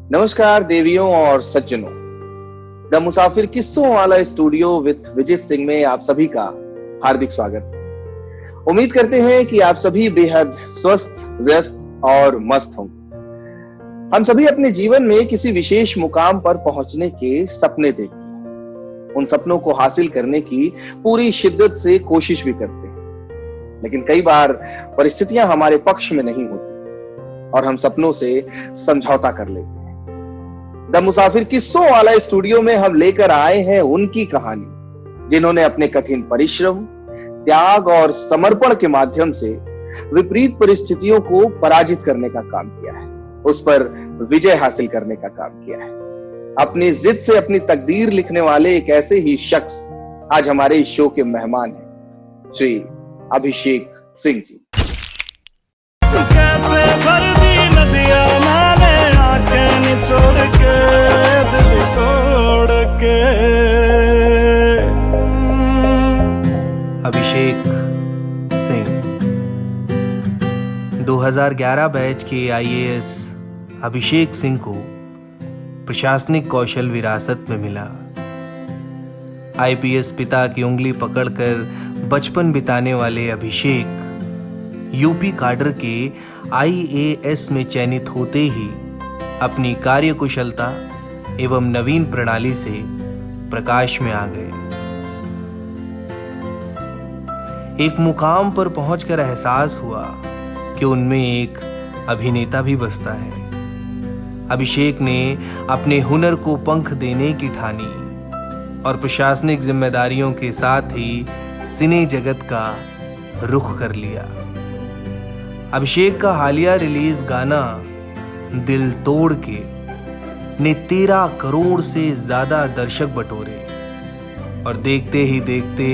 नमस्कार देवियों और सज्जनों। द मुसाफिर किस्सों वाला स्टूडियो विद विजय सिंह में आप सभी का हार्दिक स्वागत है। उम्मीद करते हैं कि आप सभी बेहद स्वस्थ, व्यस्त और मस्त होंगे। हम सभी अपने जीवन में किसी विशेष मुकाम पर पहुंचने के सपने देखते हैं। उन सपनों को हासिल करने की पूरी शिद्दत से कोशिश भी करते हैं, लेकिन कई बार परिस्थितियां हमारे पक्ष में नहीं होती और हम सपनों से समझौता कर लेते हैं। द मुसाफिर किस्सों वाला स्टूडियो में हम लेकर आए हैं उनकी कहानी, जिन्होंने अपने कठिन परिश्रम, त्याग और समर्पण के माध्यम से विपरीत परिस्थितियों को पराजित करने का काम किया है, उस पर विजय हासिल करने का काम किया है। अपनी जिद से अपनी तकदीर लिखने वाले एक ऐसे ही शख्स आज हमारे इस शो के मेहमान हैं, श्री अभिषेक सिंह जी। कैसे भर दी नदियां मैंने आंखें निचोड़ के, दिल तोड़ के। अभिषेक सिंह 2011 बैच के आईएएस अभिषेक सिंह को प्रशासनिक कौशल विरासत में मिला। आईपीएस पिता की उंगली पकड़कर बचपन बिताने वाले अभिषेक यूपी काडर के आईएएस में चयनित होते ही अपनी कार्यकुशलता एवं नवीन प्रणाली से प्रकाश में आ गए। एक मुकाम पर पहुंचकर एहसास हुआ कि उनमें एक अभिनेता भी बसता है। अभिषेक ने अपने हुनर को पंख देने की ठानी और प्रशासनिक जिम्मेदारियों के साथ ही सिने जगत का रुख कर लिया। अभिषेक का हालिया रिलीज गाना दिल तोड़ के ने 13 करोड़ से ज्यादा दर्शक बटोरे और देखते ही देखते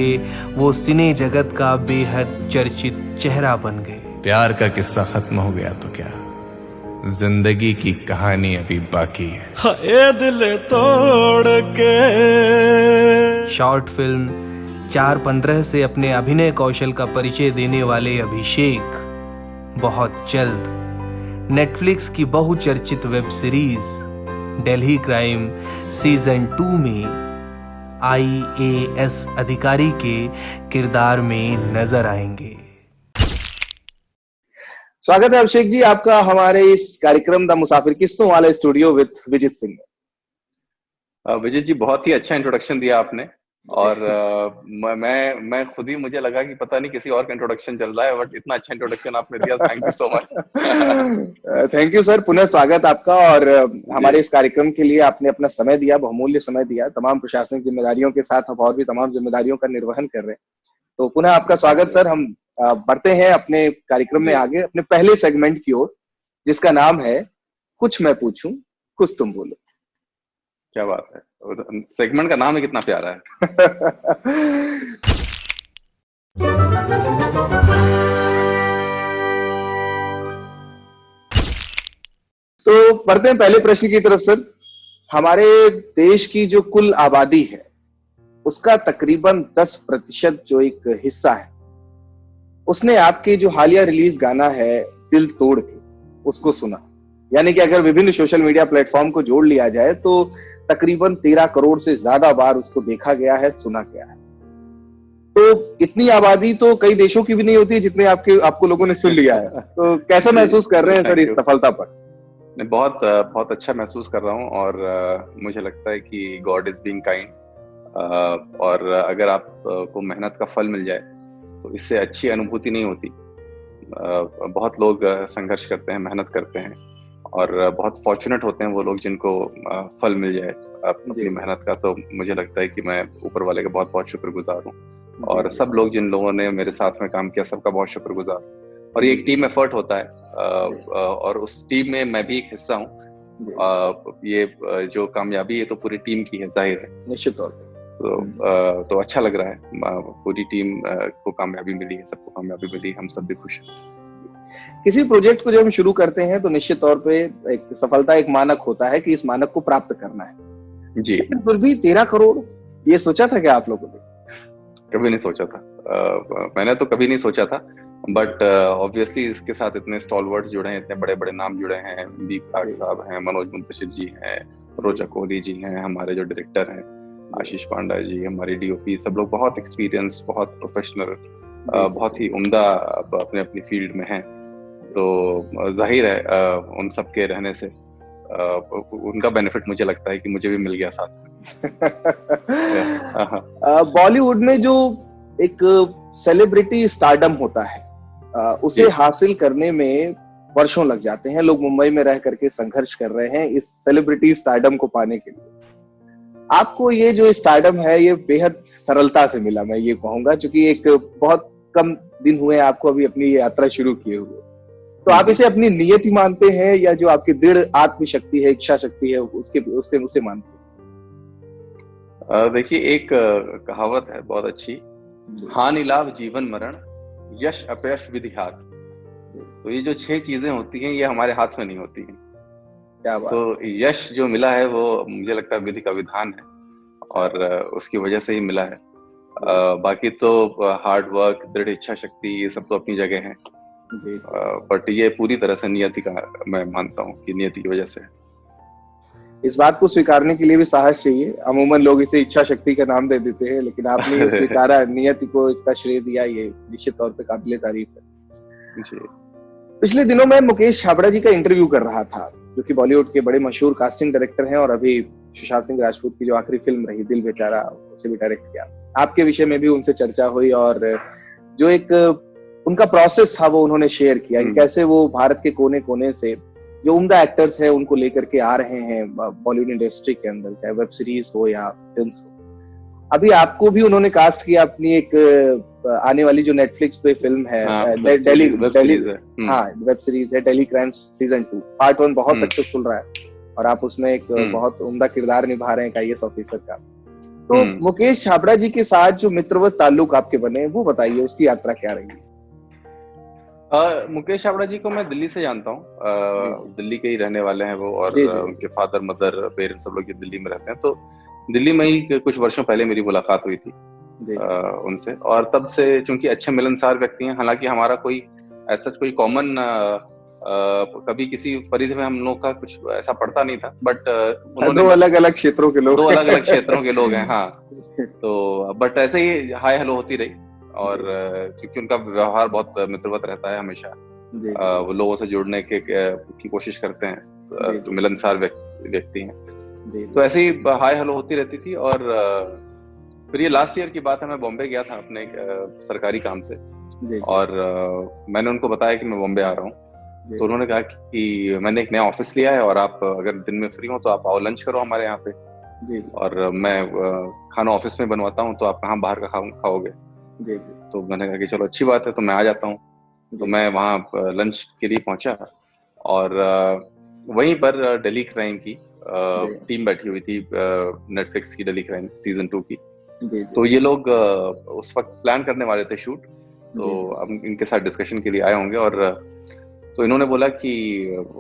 वो सिने जगत का बेहद चर्चित चेहरा बन गए। प्यार का किस्सा खत्म हो गया तो क्या, जिंदगी की कहानी अभी बाकी है। हाय दिल तोड़ के। शॉर्ट फिल्म 4:15 से अपने अभिनय कौशल का परिचय देने वाले अभिषेक बहुत जल्द नेटफ्लिक्स की बहुचर्चित web series Delhi crime season 2 में आईएएस अधिकारी के किरदार में नजर आएंगे। स्वागत है अभिषेक जी आपका हमारे इस कार्यक्रम द मुसाफिर किस्सों वाले स्टूडियो विद विजय सिंह में। विजय जी, बहुत ही अच्छा इंट्रोडक्शन दिया आपने और मैं खुद ही, मुझे लगा कि पता नहीं किसी और का इंट्रोडक्शन चल रहा है, बट इतना अच्छा इंट्रोडक्शन आपने दिया। Thank you so much. Thank you sir, पुनः स्वागत आपका। और हमारे इस कार्यक्रम के लिए आपने अपना समय दिया, बहुमूल्य समय दिया। तमाम प्रशासनिक जिम्मेदारियों के साथ आप और भी तमाम जिम्मेदारियों का निर्वहन कर रहे हैं, तो पुनः आपका स्वागत सर। हम बढ़ते हैं अपने कार्यक्रम में आगे, अपने पहले सेगमेंट की ओर, जिसका नाम है कुछ मैं पूछूं कुछ तुम बोलो। क्या बात है, सेगमेंट का नाम है, कितना प्यारा है। तो बढ़ते हैं पहले प्रश्न की तरफ सर। हमारे देश की जो कुल आबादी है उसका तकरीबन 10% जो एक हिस्सा है, उसने आपके जो हालिया रिलीज गाना है दिल तोड़ के, उसको सुना। यानी कि अगर विभिन्न सोशल मीडिया प्लेटफॉर्म को जोड़ लिया जाए तो तकरीबन 13 करोड़ से ज्यादा बार उसको देखा गया है, सुना गया है। तो इतनी आबादी तो कई देशों की भी नहीं होती जितने आपको लोगों ने सुन लिया है। तो कैसा महसूस कर रहे हैं सर इस सफलता पर? मैं बहुत अच्छा महसूस कर रहा हूँ और मुझे लगता है कि गॉड इज बीइंग काइंड। और अगर आपको मेहनत का फल मिल जाए तो इससे अच्छी अनुभूति नहीं होती। बहुत लोग संघर्ष करते हैं, मेहनत करते हैं और बहुत फॉर्चुनेट होते हैं वो लोग जिनको फल मिल जाए अपनी मेहनत का। तो मुझे लगता है कि मैं ऊपर वाले का बहुत शुक्रगुजार हूँ और सब लोग जिन लोगों ने मेरे साथ में काम किया सबका बहुत शुक्रगुजार हूँ। और ये एक टीम एफर्ट होता है और उस टीम में मैं भी एक हिस्सा हूँ। ये जो कामयाबी है तो पूरी टीम की है, जाहिर है, निश्चित तौर पे। तो अच्छा लग रहा है। पूरी टीम को कामयाबी मिली है, सबको कामयाबी मिली, हम सब भी खुश हैं। किसी प्रोजेक्ट को जब हम शुरू करते हैं तो निश्चित तौर पे एक सफलता, एक मानक होता है कि इस मानक को प्राप्त करना है जी। लेकिन फिर भी 13 करोड़, ये सोचा था क्या आप लोगों ने? कभी नहीं सोचा था। मैंने तो कभी नहीं सोचा था बट ऑब्वियसली इसके साथ इतने स्टॉलवर्ड्स जुड़े हैं, इतने बड़े बड़े नाम जुड़े हैं, बी प्राक साहब हैं, मनोज मुंतशिर जी हैं, रोजा कोहली जी हैं, हमारे जो डायरेक्टर हैं आशीष पांडा जी, हमारी डीओपी, सब लोग बहुत एक्सपीरियंस, बहुत प्रोफेशनल, बहुत ही उम्दा अपने अपनी फील्ड में हैं। तो जाहिर है उन सब के रहने से उनका बेनिफिट मुझे लगता है कि मुझे भी मिल गया साथ में। बॉलीवुड में जो एक सेलिब्रिटी स्टारडम होता है, उसे हासिल करने में वर्षों लग जाते हैं। लोग मुंबई में रह करके संघर्ष कर रहे हैं इस सेलिब्रिटी स्टारडम को पाने के लिए। आपको ये जो स्टारडम है ये बेहद सरलता से मिला, मैं ये कहूंगा, क्योंकि एक बहुत कम दिन हुए आपको अभी अपनी ये यात्रा शुरू किए हुए। तो आप इसे अपनी नियति मानते हैं या जो आपकी दृढ़ आत्मशक्ति है, इच्छा शक्ति है, उसे मानते हैं? देखिए, एक कहावत है बहुत अच्छी, हानि लाभ जीवन मरण यश अपयश विधि हाथ। तो ये जो 6 चीजें होती हैं ये हमारे हाथ में नहीं होती हैं। क्या बात। तो यश जो मिला है वो मुझे लगता है विधि का विधान है और उसकी वजह से ही मिला है। बाकी तो हार्ड वर्क, दृढ़ इच्छा शक्ति, ये सब तो अपनी जगह है, बट ये पूरी तरह से नियति का मैं मानता हूँ कि नियति की वजह से है। इस बात को स्वीकारने के लिए भी साहस चाहिए। अमूमन लोग इसे इच्छा शक्ति का नाम दे देते हैं, लेकिन आपने स्वीकारा, नियति को इसका श्रेय दिया, ये निश्चित तौर पे काबिले तारीफ है जी। पिछले दिनों मैं मुकेश छाबड़ा जी का इंटरव्यू कर रहा था, जो कि बॉलीवुड के बड़े मशहूर कास्टिंग डायरेक्टर हैं और अभी सुशांत सिंह राजपूत की जो आखिरी फिल्म रही दिल बेचारा, उसे भी डायरेक्ट किया। आपके विषय में भी उनसे चर्चा हुई और जो एक उनका प्रोसेस था वो उन्होंने शेयर किया कि कैसे वो भारत के कोने कोने से जो उम्दा एक्टर्स हैं उनको लेकर के आ रहे हैं बॉलीवुड इंडस्ट्री के अंदर, चाहे वेब सीरीज हो या फिल्म हो। अभी आपको भी उन्होंने कास्ट किया अपनी एक आने वाली जो नेटफ्लिक्स पे फिल्म है, दिल्ली वेब सीरीज है दिल्ली क्राइम्स सीजन 2 पार्ट 1 बहुत सक्सेसफुल रहा है और आप उसमें एक बहुत उम्दा किरदार निभा रहे हैं एक आईएएस ऑफिसर का। तो मुकेश छाबड़ा जी के साथ जो मित्रवत ताल्लुक आपके बने, वो बताइए, उसकी यात्रा क्या रही? मुकेश छाबड़ा जी को मैं दिल्ली से जानता हूँ, दिल्ली के ही रहने वाले हैं वो, और उनके फादर मदर पेरेंट्स सब लोग दिल्ली में रहते हैं। तो दिल्ली में ही कुछ वर्षों पहले मेरी मुलाकात हुई थी उनसे, और तब से चूंकि अच्छे मिलनसार व्यक्ति हैं, हालांकि हमारा कोई ऐसा कोई कॉमन कभी किसी परिधि में हम लोग का कुछ ऐसा पड़ता नहीं था, बट दो अलग अलग क्षेत्रों के लोग हैं। हाँ, तो बट ऐसे ही हाय हेलो होती रही, और क्योंकि उनका व्यवहार बहुत मित्रवत रहता है हमेशा, वो लोगों से जुड़ने की कोशिश करते हैं, तो मिलनसार व्यक्ति हैं, तो ऐसे ही हाय हेलो होती रहती थी। और फिर ये लास्ट ईयर की बात है, मैं बॉम्बे गया था अपने सरकारी काम से, और मैंने उनको बताया कि मैं बॉम्बे आ रहा हूँ। तो उन्होंने कहा कि मैंने एक नया ऑफिस लिया है और आप अगर दिन में फ्री हो तो आप आओ लंच करो हमारे यहाँ पे, और मैं खाना ऑफिस में बनवाता हूँ, तो आप कहाँ बाहर का खाओगे? तो मैंने कहा कि चलो अच्छी बात है, तो मैं आ जाता हूँ। तो मैं वहाँ लंच के लिए पहुंचा, और वहीं पर दिल्ली क्राइम की टीम बैठी हुई थी, नेटफ्लिक्स की दिल्ली क्राइम सीजन 2 की। तो ये लोग उस वक्त प्लान करने वाले थे शूट, तो हम इनके साथ डिस्कशन के लिए आए होंगे, और तो इन्होंने बोला कि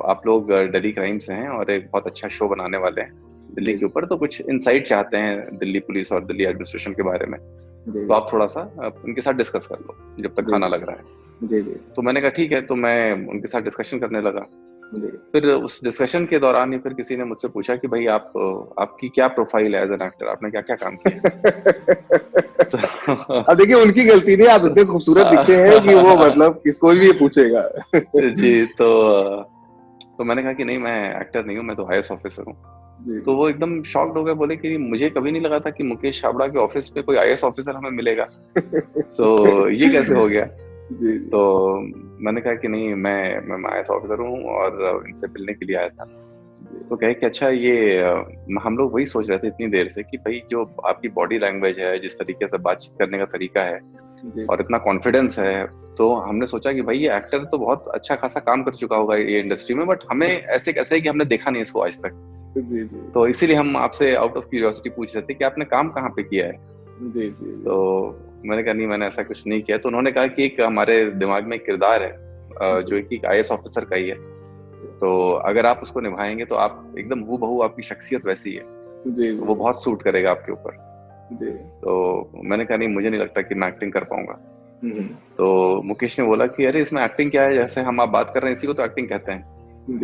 आप लोग दिल्ली क्राइम से हैं और एक बहुत अच्छा शो बनाने वाले हैं दिल्ली के ऊपर, तो कुछ इनसाइट चाहते हैं दिल्ली पुलिस और दिल्ली एडमिनिस्ट्रेशन के बारे में, तो आप थोड़ा सा उनके साथ डिस्कस कर लो जब तक खाना लग रहा है। तो मैंने कहा ठीक है, तो मैं उनके साथ डिस्कशन करने लगा। फिर उस डिस्कशन के दौरान ही फिर किसी ने मुझसे पूछा कि भाई आपकी क्या प्रोफाइल है एज एन एक्टर, आपने क्या क्या काम किया? अब देखिए, उनकी गलती नहीं, आप इतने खूबसूरत दिखते हैं कि वो मतलब किसको भी ये पूछेगा। जी, तो मैंने कहा कि नहीं, मैं एक्टर नहीं हूँ, मैं तो आईएएस ऑफिसर हूँ। तो वो एकदम शॉक्ड हो गए, बोले कि मुझे कभी नहीं लगा था कि मुकेश छाबड़ा के ऑफिस में कोई आईएएस ऑफिसर हमें मिलेगा, तो ये कैसे हो गया? तो मैंने कहा कि नहीं, मैं आईएएस ऑफिसर हूँ और इनसे मिलने के लिए आया था। तो कहे कि अच्छा, ये हम लोग वही सोच रहे थे इतनी देर से कि भाई जो आपकी बॉडी लैंग्वेज है, जिस तरीके से बातचीत करने का तरीका है और इतना कॉन्फिडेंस है, तो हमने सोचा कि भाई ये एक्टर तो बहुत अच्छा खासा काम कर चुका होगा ये इंडस्ट्री में, बट हमें ऐसे कैसे कि हमने देखा नहीं इसको आज तक। तो इसीलिए हम आपसे आउट ऑफ क्यूरियोसिटी पूछ रहे थे कि आपने काम कहाँ पे किया है। तो मैंने कहा नहीं, मैंने ऐसा कुछ नहीं किया। तो उन्होंने कहा कि एक हमारे दिमाग में एक किरदार है जो एक आईएएस ऑफिसर का ही है, तो अगर आप उसको निभाएंगे तो आप एकदम हूबहू, आपकी शख्सियत वैसी है, तो वो बहुत सूट करेगा आपके ऊपर। तो मैंने कहा नहीं, मुझे नहीं लगता कि मैं एक्टिंग कर पाऊंगा। तो मुकेश ने बोला कि अरे इसमें एक्टिंग क्या है, जैसे हम आप बात कर रहे हैं इसी को तो एक्टिंग कहते हैं,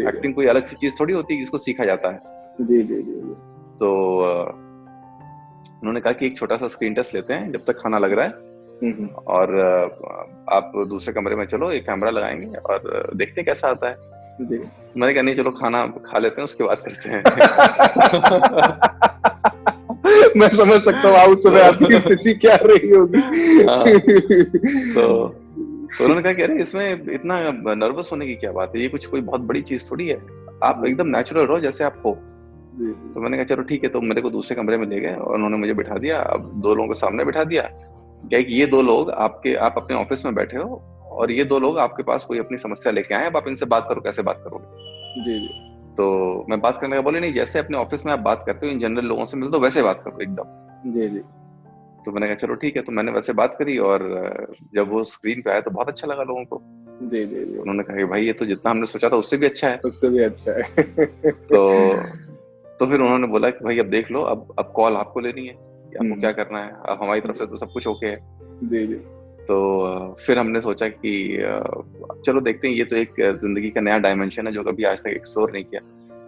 एक्टिंग कोई अलग सी चीज थोड़ी होती है जिसको सीखा जाता है। जी जी जी। तो उन्होंने कहा कि एक छोटा सा स्क्रीन टेस्ट लेते हैं जब तक खाना लग रहा है, और आप दूसरे कमरे में चलो, एक कैमरा लगाएंगे और देखते हैं कैसा आता है। जी। मैंने कहा नहीं, चलो खाना खा लेते हैं उसके बाद करते हैं। मैं समझ सकता हूँ उस समय आपकी स्थिति क्या रही होगी। तो उन्होंने कहा कि अरे इसमें इतना नर्वस होने की क्या बात है, ये कुछ कोई बहुत बड़ी चीज थोड़ी है, आप एकदम नेचुरल रहो जैसे आप हो। तो मैंने कहा चलो ठीक है। तो मेरे को दूसरे कमरे में ले गए और उन्होंने मुझे बिठा दिया, अब 2 लोगों को सामने बिठा दिया, क्या कि ये 2 लोग आप अपने ऑफिस में बैठे हो और ये 2 लोग आपके पास कोई अपनी समस्या लेके आए, अब आप इनसे बात करो, कैसे बात करोगे। जी जी। तो मैं बात करने का बोले नहीं, जैसे अपने ऑफिस में आप बात करते हो इन जनरल लोगों से मिलते हो वैसे बात करो एकदम। जी जी। तो मैंने कहा चलो ठीक है। तो मैंने वैसे बात करी और जब वो स्क्रीन पे आया तो बहुत अच्छा लगा लोगों को। जी जी जी। उन्होंने कहा कि भाई ये तो जितना हमने सोचा था उससे भी अच्छा है। उससे भी अच्छा है। तो फिर उन्होंने बोला कि भाई अब देख लो, अब कॉल आपको लेनी है कि आपको क्या करना है, अब हमारी तरफ से तो सब कुछ ओके है। जी जी। तो फिर हमने सोचा कि चलो देखते हैं, ये तो एक जिंदगी का नया डायमेंशन है जो कभी आज तक एक्सप्लोर नहीं किया,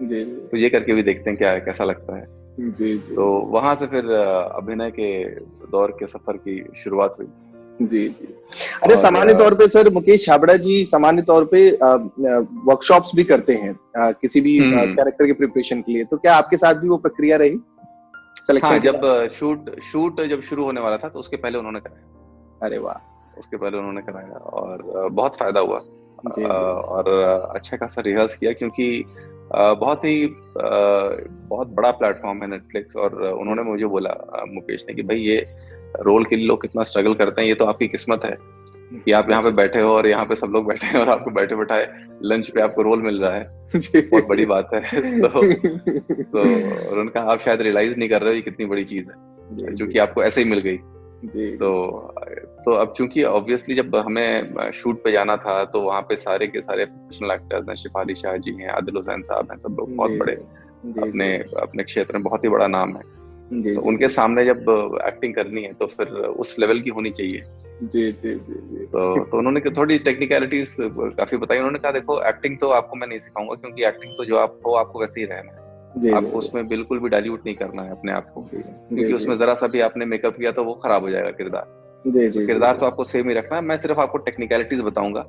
जी तो ये करके भी देखते हैं क्या कैसा लगता है। जी जी। तो वहां से फिर अभिनय के दौर के सफर की शुरुआत हुई। जी जी। अरे सामान्य तौर पे सर मुकेश छाबड़ा जी सामान्य तौर पे वर्कशॉप्स भी करते हैं किसी भी कैरेक्टर के प्रिपरेशन के लिए, तो क्या आपके साथ भी वो प्रक्रिया रही सिलेक्शन? हाँ, जब शूट जब शुरू होने वाला था तो उसके पहले उन्होंने कराया। अरे वाह। उसके पहले उन्होंने कराया और बहुत फायदा हुआ। जी। और अच्छा खासा रिहर्स किया, क्योंकि बहुत बड़ा प्लेटफॉर्म है नेटफ्लिक्स, और उन्होंने मुझे बोला मुकेश ने कि भाई ये रोल के लिए लोग कितना स्ट्रगल करते हैं, ये तो आपकी किस्मत है कि आप यहाँ पे बैठे हो और यहाँ पे सब लोग बैठे हैं और आपको बैठे बैठाए लंच पे आपको रोल मिल रहा है, बहुत बड़ी बात है। तो उन्होंने कहा आप शायद रियलाइज नहीं कर रहे हो ये कितनी बड़ी चीज है, जो कि आपको ऐसे ही मिल गई। तो अब चूंकि ऑब्वियसली जब हमें शूट पे जाना था तो वहाँ पे सारे के सारे प्रोफेशनल एक्टर्स हैं, शिफाली शाह जी हैं, आदिल हुसैन साहब हैं, सब लोग बहुत बड़े अपने क्षेत्र में बहुत ही बड़ा नाम है। तो उनके सामने जब एक्टिंग करनी है तो फिर उस लेवल की होनी चाहिए। जी जी जी। तो उन्होंने थोड़ी टेक्निकलिटीज काफी बताई। उन्होंने कहा देखो एक्टिंग तो आपको मैं नहीं सिखाऊंगा, क्योंकि एक्टिंग तो जो आप हो आपको वैसे ही रहना है, आपको उसमें बिल्कुल भी डाइल्यूट नहीं करना है अपने आप को, क्योंकि उसमें जरा सा भी आपने मेकअप किया तो वो खराब हो जाएगा किरदार। तो किरदार तो आपको सेम ही रखना है, मैं सिर्फ आपको टेक्निकलिटीज बताऊंगा,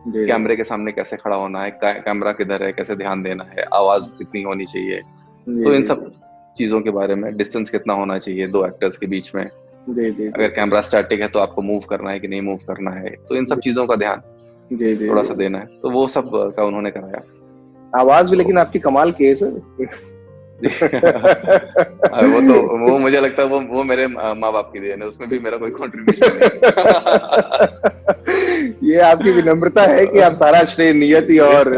कैमरे के सामने कैसे खड़ा होना है, कैमरा किधर है, कैसे ध्यान देना है, आवाज कितनी होनी चाहिए, तो इन सब चीजों के बारे में, डिस्टेंस कितना होना चाहिए 2 एक्टर्स के बीच में, अगर कैमरा स्टैटिक है तो आपको मूव करना है कि नहीं मूव करना है, तो इन सब चीजों का ध्यान थोड़ा सा देना है। तो वो सब का उन्होंने कराया। आवाज भी लेकिन आपकी कमाल की है सर। वो मुझे लगता है वो मेरे माँ बाप की देन है, उसमें भी मेरा कोई कंट्रीब्यूशन नहीं। ये आपकी विनम्रता है कि आप सारा श्रेय नियति और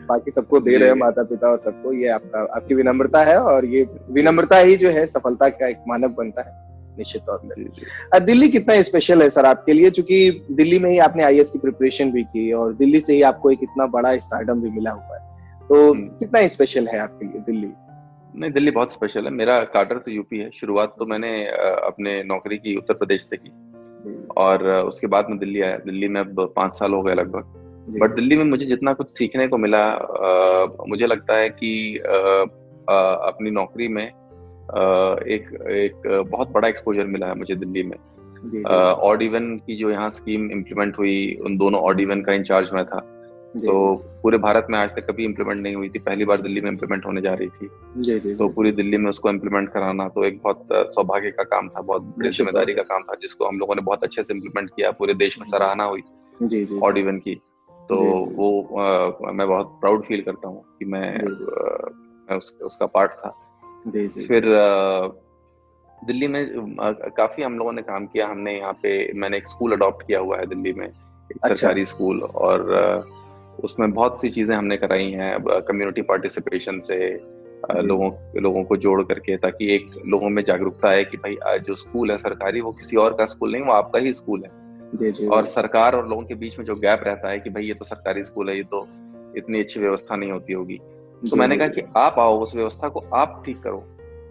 बाकी सबको दे रहे हैं, माता पिता और सबको, ये आपकी विनम्रता है, और ये विनम्रता ही जो है सफलता का एक मानक बनता है निश्चित तौर पे। दिल्ली कितना स्पेशल है सर आपके लिए, क्योंकि दिल्ली में ही आपने आईएएस की प्रिपरेशन भी की और दिल्ली से ही आपको एक इतना बड़ा स्टारडम भी मिला हुआ है, तो कितना स्पेशल है आपके लिए दिल्ली? नहीं, दिल्ली बहुत स्पेशल है। मेरा कार्टर तो यूपी है। शुरुआत तो मैंने अपने नौकरी की उत्तर प्रदेश से की और उसके बाद में दिल्ली आया। दिल्ली में अब 5 साल हो गए लगभग। बट दिल्ली में मुझे जितना कुछ सीखने को मिला, मुझे लगता है कि अपनी नौकरी में एक बहुत बड़ा एक्सपोजर मिला है मुझे दिल्ली में। ऑड इवन की जो यहाँ स्कीम इम्प्लीमेंट हुई, उन दोनों ऑड इवन का इंचार्ज मैं था। तो पूरे भारत में आज तक कभी इम्प्लीमेंट नहीं हुई थी, पहली बार दिल्ली में इम्प्लीमेंट होने जा रही थी। तो पूरी दिल्ली में उसको इम्प्लीमेंट कराना तो एक बहुत सौभाग्य का काम था, बहुत बड़ी जिम्मेदारी का काम था, जिसको हम लोगों ने बहुत अच्छे से इम्प्लीमेंट किया। पूरे देश में सराहना हुई ऑड इवन की। तो वो मैं बहुत प्राउड फील करता हूँ कि मैं उसका पार्ट था। फिर दिल्ली में काफी हम लोगों ने काम किया। हमने यहाँ पे, मैंने एक स्कूल अडॉप्ट किया हुआ है दिल्ली में, एक सरकारी स्कूल, और उसमें बहुत सी चीजें हमने कराई हैं कम्युनिटी पार्टिसिपेशन से, लोगों को जोड़ करके, ताकि एक लोगों में जागरूकता आए कि भाई जो स्कूल है सरकारी वो किसी और का स्कूल नहीं, वो आपका ही स्कूल है। और सरकार और लोगों के बीच में जो गैप रहता है कि भाई ये तो सरकारी स्कूल है, ये तो इतनी अच्छी व्यवस्था नहीं होती होगी, तो मैंने कहा कि आप आओ, उस व्यवस्था को आप ठीक करो,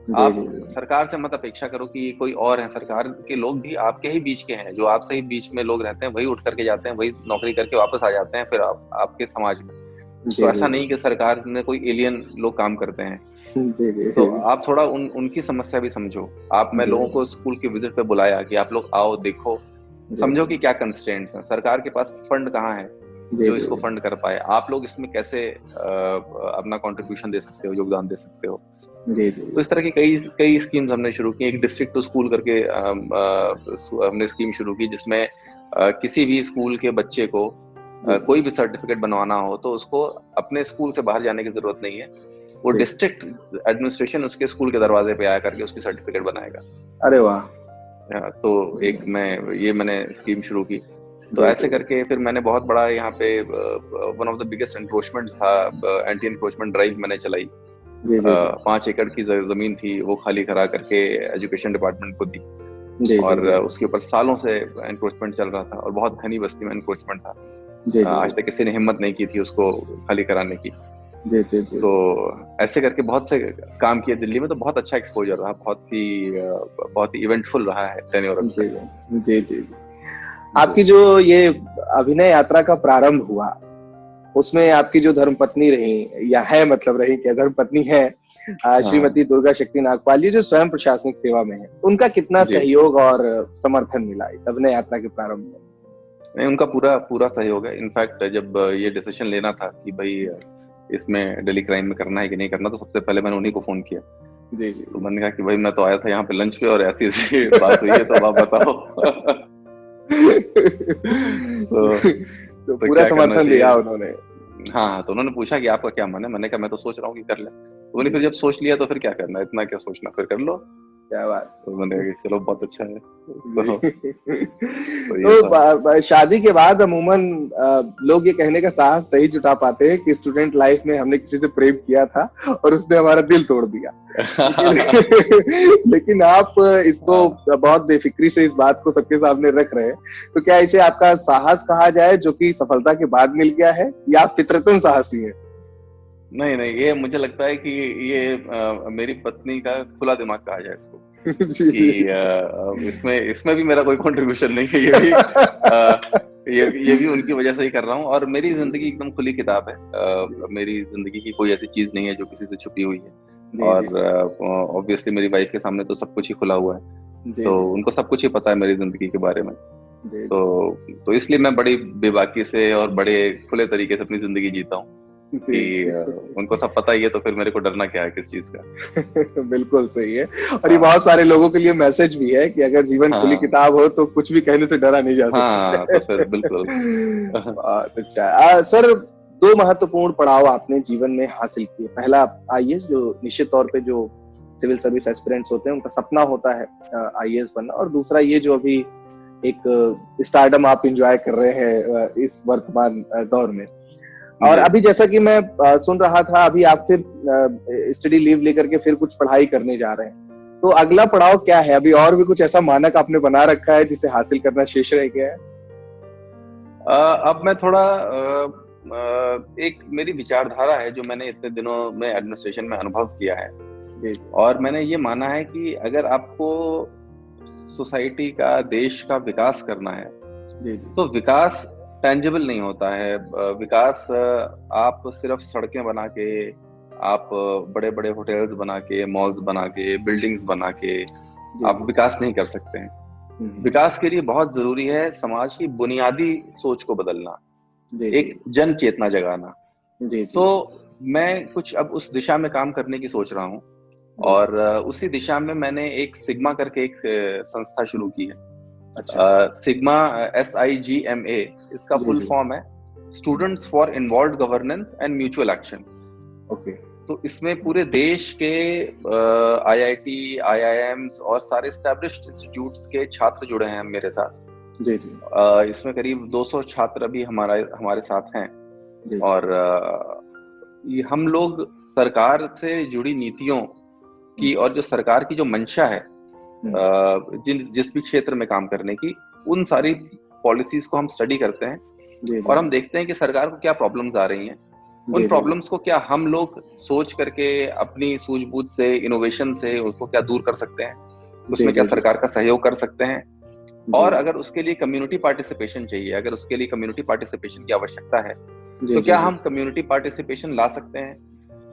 आप जी, जी। सरकार से मत अपेक्षा करो कि कोई और है। सरकार के लोग भी आपके ही बीच के हैं, जो आपसे ही बीच में लोग रहते हैं, वही उठ करके जाते हैं, वही नौकरी करके वापस आ जाते हैं फिर आपके समाज में। तो जी, ऐसा जी, नहीं कि सरकार में कोई एलियन लोग काम करते हैं। जी, जी, तो जी, आप थोड़ा उनकी समस्या भी समझो। मैं जी, लोगों को स्कूल के विजिट पे बुलाया कि आप लोग आओ, देखो, जी, समझो कि क्या कंस्ट्रेंट्स हैं। सरकार के पास फंड कहाँ है जी, जो जी, इसको जी, फंड कर पाए। आप लोग इसमें कैसे अपना कंट्रीब्यूशन दे सकते हो, योगदान दे सकते हो। जी, जी, तो इस तरह की कई कई स्कीम्स हमने शुरू की। एक डिस्ट्रिक्ट टू स्कूल करके हमने स्कीम शुरू की, जिसमें किसी भी स्कूल के बच्चे को जी, कोई भी सर्टिफिकेट बनवाना हो तो उसको अपने स्कूल से बाहर जाने की जरूरत नहीं है। वो जी। डिस्ट्रिक्ट एडमिनिस्ट्रेशन उसके स्कूल के दरवाजे पे आया करके उसकी सर्टिफिकेट बनाएगा। अरे वाह! तो जी, एक मैंने स्कीम शुरू की। तो जी, ऐसे जी, करके फिर मैंने बहुत बड़ा यहाँ पे one of the biggest encroachments था, एंटी एनक्रोचमेंट ड्राइव मैंने चलाई। जी, जी, जी, 5 एकड़ की जमीन थी, वो खाली करा करके एजुकेशन डिपार्टमेंट को दी। जी, जी, और जी, उसके ऊपर सालों से एनक्रोचमेंट चल रहा था और बहुत घनी बस्ती में एनक्रोचमेंट था। जी, जी, आज तक किसी ने हिम्मत नहीं की थी उसको खाली कराने की। जी, जी, जी, तो ऐसे करके बहुत से काम किए दिल्ली में। तो बहुत अच्छा एक्सपोजर रहा, बहुत ही इवेंटफुल रहा है टेन्योर अभी जी, तक का। जी, जी। जी। आपकी जो ये अभिनय यात्रा का प्रारंभ हुआ, उसमें आपकी जो धर्मपत्नी रही या है मतलब रही क्या धर्मपत्नी है हाँ श्रीमती दुर्गा शक्ति नागपाल जी जो स्वयं प्रशासनिक सेवा में है, उनका कितना जी। सहयोग और समर्थन मिला इस अभिनय यात्रा के प्रारंभ में? नहीं, उनका पूरा पूरा सहयोग है। इनफैक्ट जब ये डिसीजन लेना था कि भाई इसमें डेली क्राइम में करना है कि नहीं करना, तो सबसे पहले मैंने उन्हीं को फोन किया। जी, जी, तो मैंने कहा कि भाई मैं तो आया था यहाँ पे लंच पे और ऐसी ऐसी बात हुई है, तो अब आप बताओ। तो तो तो पूरा क्या करना समर्थन चाहिए। दिया उन्होंने। हाँ, तो उन्होंने पूछा कि आपका क्या मन है। मैंने कहा मैं तो सोच रहा हूँ कि कर ले। तो बोले जी, फिर जब सोच लिया तो फिर क्या करना है, इतना क्या सोचना, फिर कर लो। क्या बात। तो मैंने कहा कि चलो बहुत अच्छा है। जी। तो ये तो था। शादी के बाद अमूमन लोग ये कहने का साहस नहीं जुटा पाते हैं कि स्टूडेंट लाइफ में हमने किसी से प्रेम किया था और उसने हमारा दिल तोड़ दिया। लेकिन लेकिन आप इसको बहुत बेफिक्री से इस बात को सबके सामने रख रहे हैं। तो क्या इसे आपका साहस कहा जाए जो कि सफलता के बाद मिल गया है या फितरतन साहसी है? नहीं नहीं, ये मुझे लगता है कि ये मेरी पत्नी का खुला दिमाग कहा जाए इसको। कि जी। इसमें इसमें भी मेरा कोई कंट्रीब्यूशन नहीं है। ये भी उनकी वजह से ही कर रहा हूँ। और मेरी जिंदगी एकदम खुली किताब है। मेरी जिंदगी की कोई ऐसी चीज नहीं है जो किसी से छुपी हुई है। जी, जी, और ऑब्वियसली मेरी वाइफ के सामने तो सब कुछ ही खुला हुआ है। जी, तो जी, उनको सब कुछ ही पता है मेरी जिंदगी के बारे में। जी, तो तो इसलिए मैं बड़ी बेबाकी से और बड़े खुले तरीके से अपनी जिंदगी जीता हूँ। जी, कि उनको सब पता ही है, तो फिर मेरे को डरना क्या है किस चीज का। बिल्कुल सही है। और ये हाँ बहुत सारे लोगों के लिए मैसेज भी है कि अगर जीवन खुली हाँ किताब हो तो कुछ भी कहने से डरा नहीं जा हाँ, तो फिर सकता। बिल्कुल। बहुत अच्छा। सर, दो महत्वपूर्ण पड़ाव आपने जीवन में हासिल किए। पहला आईएएस, जो निश्चित तौर पे जो सिविल सर्विस एस्पिरेंट्स होते हैं उनका सपना होता है आईएएस बनना, और दूसरा ये जो अभी एक स्टारडम आप एंजॉय कर रहे हैं इस वर्तमान दौर में। और जी। अभी जैसा कि मैं सुन रहा था, अभी आप फिर स्टडी लीव लेकर के फिर कुछ पढ़ाई करने जा रहे हैं। तो अगला पड़ाव क्या है? अभी और भी कुछ ऐसा मानक आपने बना रखा है जिसे हासिल करना शेष रह गया है? अब मैं थोड़ा एक मेरी विचारधारा है जो मैंने इतने दिनों में एडमिनिस्ट्रेशन में अनुभव किया है। जी, और मैंने ये माना है कि अगर आपको सोसाइटी का, देश का विकास करना है, जी, जी, तो विकास टेंजिबल नहीं होता है। विकास आप सिर्फ सड़कें बना के, आप बड़े बड़े होटल्स बना के, मॉल्स बना के, बिल्डिंग्स बना के जी, आप विकास नहीं कर सकते हैं। विकास के लिए बहुत जरूरी है समाज की बुनियादी सोच को बदलना, जी, एक जन चेतना जगाना। जी, तो जी, मैं कुछ अब उस दिशा में काम करने की सोच रहा हूँ। जी, और उसी दिशा में मैंने एक सिग्मा करके एक संस्था शुरू की है। अच्छा, सिग्मा, SIGMA, इसका जी, फुल जी, फॉर्म है students for involved governance and mutual action. Okay, तो इसमें पूरे देश के IIT, IIMs और सारे एस्टैब्लिश्ड इंस्टीट्यूट्स के छात्र जुड़े हैं मेरे साथ। जी, जी, इसमें करीब 200 छात्र अभी हमारे साथ हैं। जी, और ये हम लोग सरकार से जुड़ी नीतियों की और जो सरकार की जो मंशा है जिस भी क्षेत्र में काम करने की, उन सारी पॉलिसीज को हम स्टडी करते हैं। जी, और हम देखते हैं कि सरकार को क्या प्रॉब्लम्स आ रही हैं उन जी, प्रॉब्लम्स को क्या हम लोग सोच करके अपनी सूझबूझ से, इनोवेशन से उसको क्या दूर कर सकते हैं, जी, उसमें क्या जी, जी, सरकार का सहयोग कर सकते हैं, जी, और अगर उसके लिए कम्युनिटी पार्टिसिपेशन चाहिए, अगर उसके लिए कम्युनिटी पार्टिसिपेशन की आवश्यकता है, जी, तो जी, क्या जी, हम कम्युनिटी पार्टिसिपेशन ला सकते हैं?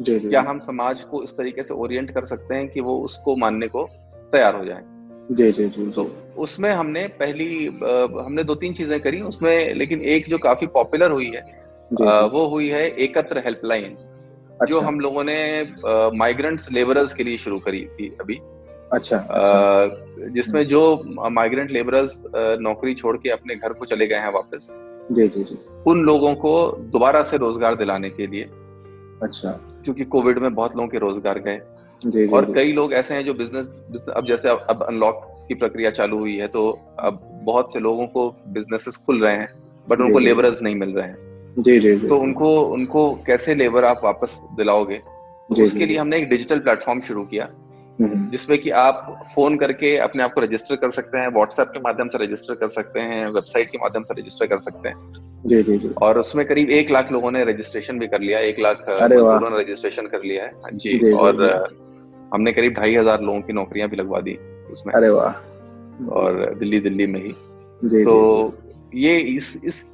जी, जी, क्या जी, हम समाज को इस तरीके से ओरिएंट कर सकते हैं कि वो उसको मानने को तैयार हो जाए? जी, जी, जी, तो जी, उसमें हमने 2-3 चीजें करी उसमें, लेकिन एक जो काफी पॉपुलर हुई है, जी, जी, वो हुई है एकत्र हेल्पलाइन, जो अच्छा, हम लोगों ने माइग्रेंट्स लेबरर्स के लिए शुरू करी थी अभी। अच्छा, अच्छा, जिसमें जो माइग्रेंट लेबरर्स नौकरी छोड़ के अपने घर को चले गए हैं वापस, जी, जी, जी, उन लोगों को दोबारा से रोजगार दिलाने के लिए, अच्छा, क्योंकि कोविड में बहुत लोगों के रोजगार गए, जी, जी, और जी, कई लोग ऐसे हैं जो बिजनेस अब जैसे अब अनलॉक की प्रक्रिया चालू हुई है, तो अब बहुत से लोगों को बिजनेसेस खुल रहे हैं, बट जी, उनको जी, लेबरर्स नहीं मिल रहे हैं। जी, जी, जी, तो जी, उनको उनको कैसे लेबर आप वापस दिलाओगे? तो जी, जी, उसके लिए हमने एक डिजिटल प्लेटफॉर्म शुरू किया, हम्म, जिसमें कि आप फोन करके अपने आप को रजिस्टर कर सकते हैं, व्हाट्सएप के माध्यम से रजिस्टर कर सकते हैं, वेबसाइट के माध्यम से रजिस्टर कर सकते हैं। जी, जी, जी, और उसमें करीब 1 लाख लोगों ने रजिस्ट्रेशन भी कर लिया, 1 लाख अरे वाह, मजदूरों ने रजिस्ट्रेशन कर लिया है। हाँ जी। जी, जी, और जी, हमने करीब 2,500 लोगों की नौकरियां भी लगवा दी उसमें, अरे वाह, और दिल्ली में ही। जी, तो जी, जी, ये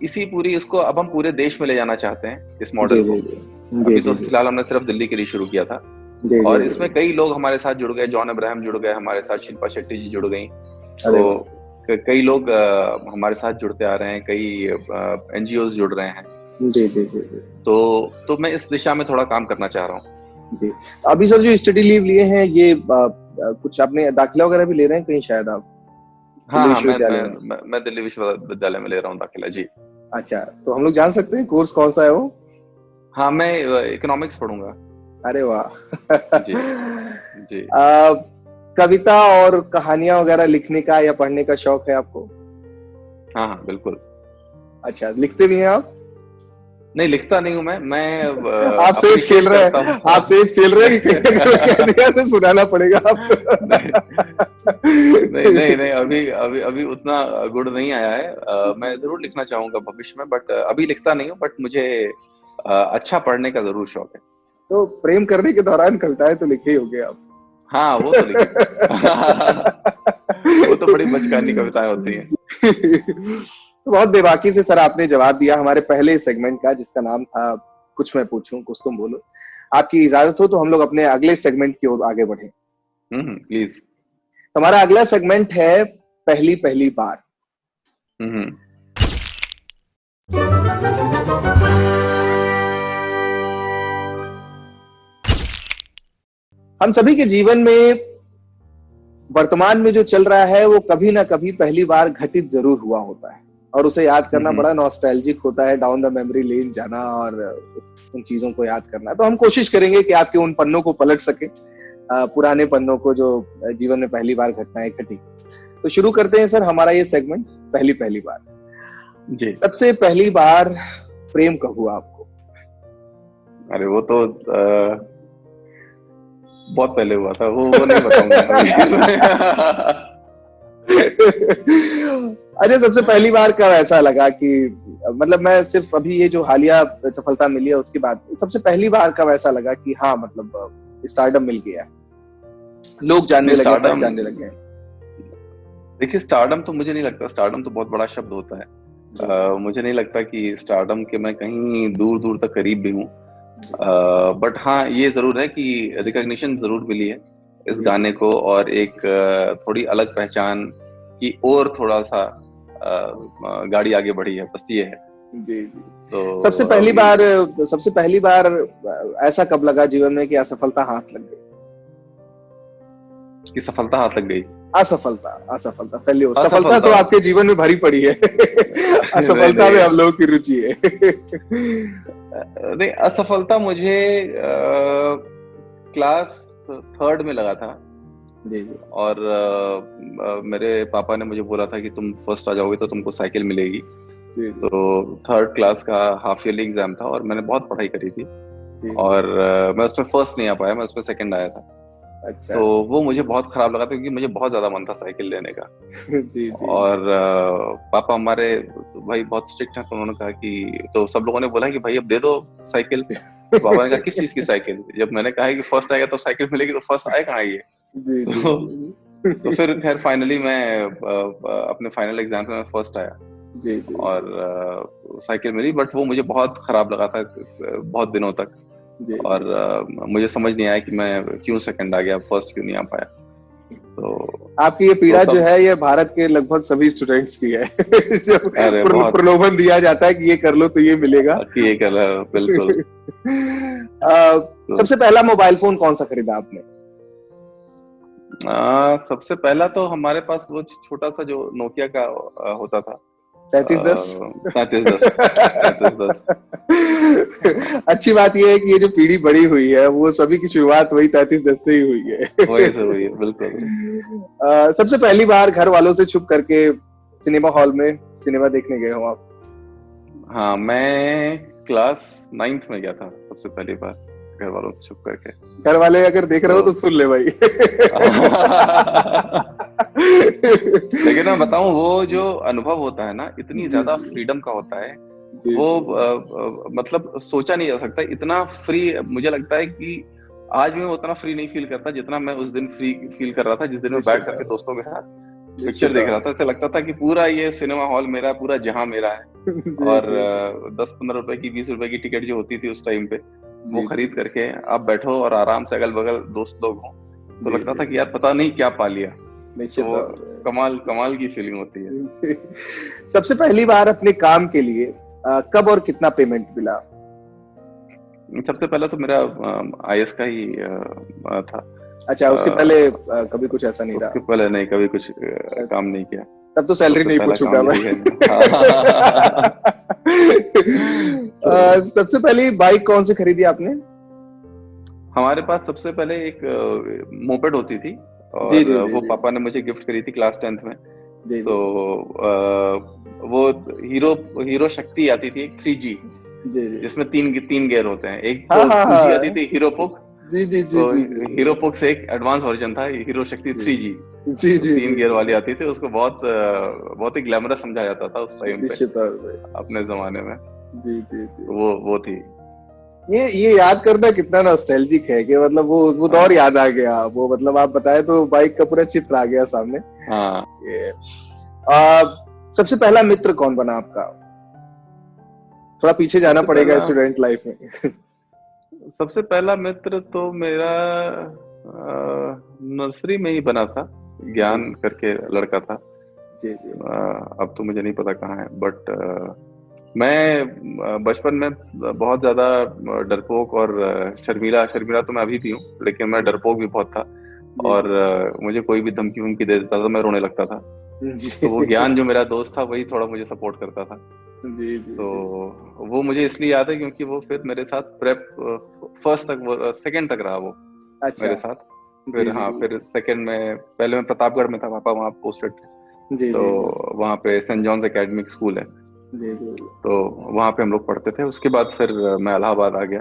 इसी पूरी इसको अब हम पूरे देश में ले जाना चाहते हैं, इस जी, मॉडल को। जी, जी, अभी जी, तो जी, फिलहाल हमने सिर्फ दिल्ली के लिए शुरू किया था, जी, जी, और जी, इसमें जी, कई लोग हमारे साथ जुड़ गए, जॉन अब्राहम जुड़ गए हमारे साथ, शिल्पा शेट्टी जी जुड़ गई। अरे तो वाह, कई लोग हमारे साथ जुड़ते आ रहे हैं, कई एनजीओ जुड़ रहे हैं। जी, जी, जी, जी, तो मैं इस दिशा में थोड़ा काम करना चाह रहा हूँ। जी, अभी सर जो स्टडी लीव लिए हैं ये कुछ आपने दाखिला वगैरह भी ले रहे हैं कहीं शायद आप हाँ दिल्ली हाँ, विश्वविद्यालय में? मैं दिल्ली विश्वविद्यालय में ले रहा हूँ दाखिला जी। अच्छा, तो हम लोग जान सकते हैं कोर्स कौन सा है वो? हाँ, मैं इकोनॉमिक्स पढ़ूंगा। अरे वाह, जी जी। आ, कविता और कहानियां वगैरह लिखने का या पढ़ने का शौक है आपको? हाँ हाँ, बिल्कुल। अच्छा, लिखते भी हैं आप? नहीं, लिखता नहीं हूँ मैं आप सेफ खेल अप्रिशिएट रहे करता हैं, हूँ। आप सेफ खेल रहे हैं कि कहीं अगर कह दिया तो सुनाना पड़ेगा नहीं आपको। नहीं नहीं नहीं, अभी अभी अभी उतना गुण नहीं आया है। मैं जरूर लिखना चाहूंगा भविष्य में, बट अभी लिखता नहीं हूँ, बट मुझे अच्छा पढ़ने का जरूर शौक है। तो प्रेम करने के दौरान कविताएं तो लिखे ही होंगे आप। हाँ, वो तो लिखी थी। वो तो बड़ी बचकानी कविताएं होती हैं। तो बहुत बेबाकी से सर आपने जवाब दिया हमारे पहले सेगमेंट का जिसका नाम था कुछ मैं पूछूं कुछ तुम बोलो। आपकी इजाजत हो तो हम लोग अपने अगले सेगमेंट की ओर आगे बढ़े। प्लीज। हमारा अगला सेगमेंट है पहली पहली बार। हम्म। हम सभी के जीवन में वर्तमान में जो चल रहा है वो कभी ना कभी पहली बार घटित जरूर हुआ होता है और उसे याद करना बड़ा नॉस्टैल्जिक होता है, डाउन द मेमोरी लेन जाना और उन चीजों को याद करना। तो हम कोशिश करेंगे कि आपके उन पन्नों को पलट सके, पुराने पन्नों को जो जीवन में पहली बार घटनाएं घटी। तो शुरू करते हैं सर हमारा ये सेगमेंट पहली पहली बार। जी। सबसे पहली बार प्रेम कब हुआ आपको? अरे वो तो बहुत पहले हुआ था, वो नहीं बताऊंगा अच्छा, सबसे पहली बार कब ऐसा लगा कि मतलब मैं सिर्फ अभी ये जो हालिया सफलता मिली है उसके बाद सबसे पहली बार कब ऐसा लगा कि हाँ मतलब स्टारडम मिल गया, लोग जानने लगे, स्टारडम, पहचानने लगे? देखिए स्टारडम तो मुझे नहीं लगता, स्टारडम तो बहुत बड़ा शब्द होता है। मुझे नहीं लगता कि स्टारडम के मैं कहीं दूर दूर तक करीब भी हूँ। बट हाँ, ये जरूर है कि रिकॉग्निशन जरूर मिली है इस गाने को, और एक थोड़ी अलग पहचान की और थोड़ा सा गाड़ी आगे बढ़ी है, बस ये है। जी जी। तो सबसे पहली बार ऐसा कब लगा जीवन में कि असफलता हाथ लग गई? कि सफलता हाथ लग गई? असफलता फेल्योर। सफलता तो आपके जीवन में भरी पड़ी है असफलता में हम लोगों की रुचि है नहीं, असफलता मुझे क्लास 3rd में लगा था। जी जी। और मेरे पापा ने मुझे बोला था कि तुम फर्स्ट आ जाओगे तो तुमको साइकिल मिलेगी। जी। तो 3rd क्लास का हाफ ईयरली एग्जाम था और मैंने बहुत पढ़ाई करी थी जी। और मैं उसमें फर्स्ट नहीं आ पाया, मैं उसमें सेकंड आया था। अच्छा। तो वो मुझे बहुत खराब लगा था क्योंकि मुझे बहुत ज्यादा मन था साइकिल लेने का। जी जी। और पापा हमारे भाई बहुत स्ट्रिक्ट है, तो उन्होंने कहा कि, तो सब लोगों ने बोला कि भाई अब दे दो साइकिल। तो पापा ने कहा किस चीज की साइकिल? जब मैंने कहा कि फर्स्ट आएगा तो साइकिल मिलेगी, तो फर्स्ट आए कहाँ ये? जी जी तो फिर खैर फाइनली मैं अपने फाइनल एग्जाम में फर्स्ट आया जी जी। और साइकिल मिली, बट वो मुझे बहुत खराब लगा था बहुत दिनों तक। जी और मुझे समझ नहीं आया कि मैं क्यों सेकंड आ गया, फर्स्ट क्यों नहीं आ पाया। तो आपकी ये पीड़ा तो जो है ये भारत के लगभग सभी स्टूडेंट्स की है। जब अरे बहुत प्रलोभन दिया जाता है कि ये कर लो तो ये मिलेगा। कि ये कर बिल्कुल। सबसे पहला मोबाइल फोन कौन सा खरीदा आपने? सबसे पहला तो हमारे पास वो छोटा सा जो नोकिया का होता था, 3310। 3310। अच्छी बात यह है कि ये जो पीढ़ी बड़ी हुई है वो सभी की शुरुआत वही 3310 से ही हुई है। वही से हुई है, बिल्कुल। सबसे पहली बार घर वालों से छुप करके सिनेमा हॉल में सिनेमा देखने गए हो आप? हाँ, मैं क्लास 9th में गया था सबसे पहली बार घर वालों से छुप करके। घर वाले अगर देख रहे हो तो सुन ले भाई। लेकिन मैं बताऊं, वो जो अनुभव होता है ना, इतनी ज्यादा फ्रीडम का होता है, वो मतलब सोचा नहीं जा सकता। इतना फ्री मुझे लगता है कि आज मैं उतना फ्री नहीं फील करता जितना मैं उस दिन फ्री फील कर रहा था, जिस दिन मैं बैठ करके दोस्तों के साथ पिक्चर देख रहा था। ऐसा लगता था कि पूरा ये सिनेमा हॉल मेरा, पूरा जहां मेरा है। और 10-15 रुपए की, 20 रुपए की टिकट जो होती थी उस टाइम पे, वो खरीद करके आप बैठो और आराम से अगल बगल दोस्त लोग हों, तो लगता था कि यार पता नहीं क्या पा लिया। तो कमाल की फीलिंग होती है। सबसे पहली बार अपने काम के लिए कब और कितना पेमेंट मिला? सबसे पहले तो मेरा IAS का ही था। अच्छा, उसके पहले कभी कुछ ऐसा नहीं था? उसके पहले नहीं, कभी कुछ काम नहीं किया। तब तो सैलरी नहीं पूछूंगा मैं। सबसे पहली बाइक कौन सी खरीदी आपने? हमारे पास सबसे पहले एक मोपेड होती थी, और वो पापा ने मुझे गिफ्ट करी थी क्लास 10th में। तो वो हीरो शक्ति आती थी, 3G, जिसमें तीन गियर होते हैं। एक तो 2G आती थी, हीरो पोक। हीरो पोक से एक एडवांस वर्जन था, हीरो शक्ति 3G। तीन गियर वाली आती थी। उसको बहुत ही ग्लैमरस समझा जाता था उस टाइम पे, अपने जमाने में। वो थी। ये याद करना कितना नॉस्टैल्जिक है कि मतलब वो दौर याद आ गया। वो मतलब आप बताए तो बाइक का पूरा चित्र आ गया सामने। हाँ। सबसे पहला मित्र कौन बना आपका? थोड़ा पीछे जाना पड़ेगा स्टूडेंट लाइफ में। सबसे पहला मित्र तो मेरा नर्सरी में ही बना था, ज्ञान करके लड़का था। अब तो मुझे नहीं पता कहाँ है, बट मैं बचपन में बहुत ज्यादा डरपोक और शर्मीला तो मैं अभी भी हूँ, लेकिन मैं डरपोक भी बहुत था। और मुझे कोई भी धमकी दे देता था, मैं रोने लगता था। तो वो ज्ञान जो मेरा दोस्त था, वही थोड़ा मुझे सपोर्ट करता था। तो वो मुझे इसलिए याद है क्योंकि वो फिर मेरे साथ प्रेप फर्स्ट तक, सेकंड तक रहा वो मेरे साथ। फिर फिर सेकंड में, पहले मैं प्रतापगढ़ में था, पापा वहाँ पोस्टेड थे। तो वहाँ पे सेंट जॉन्स एकेडमिक स्कूल है, तो वहाँ पे हम लोग पढ़ते थे। उसके बाद फिर मैं इलाहाबाद आ गया।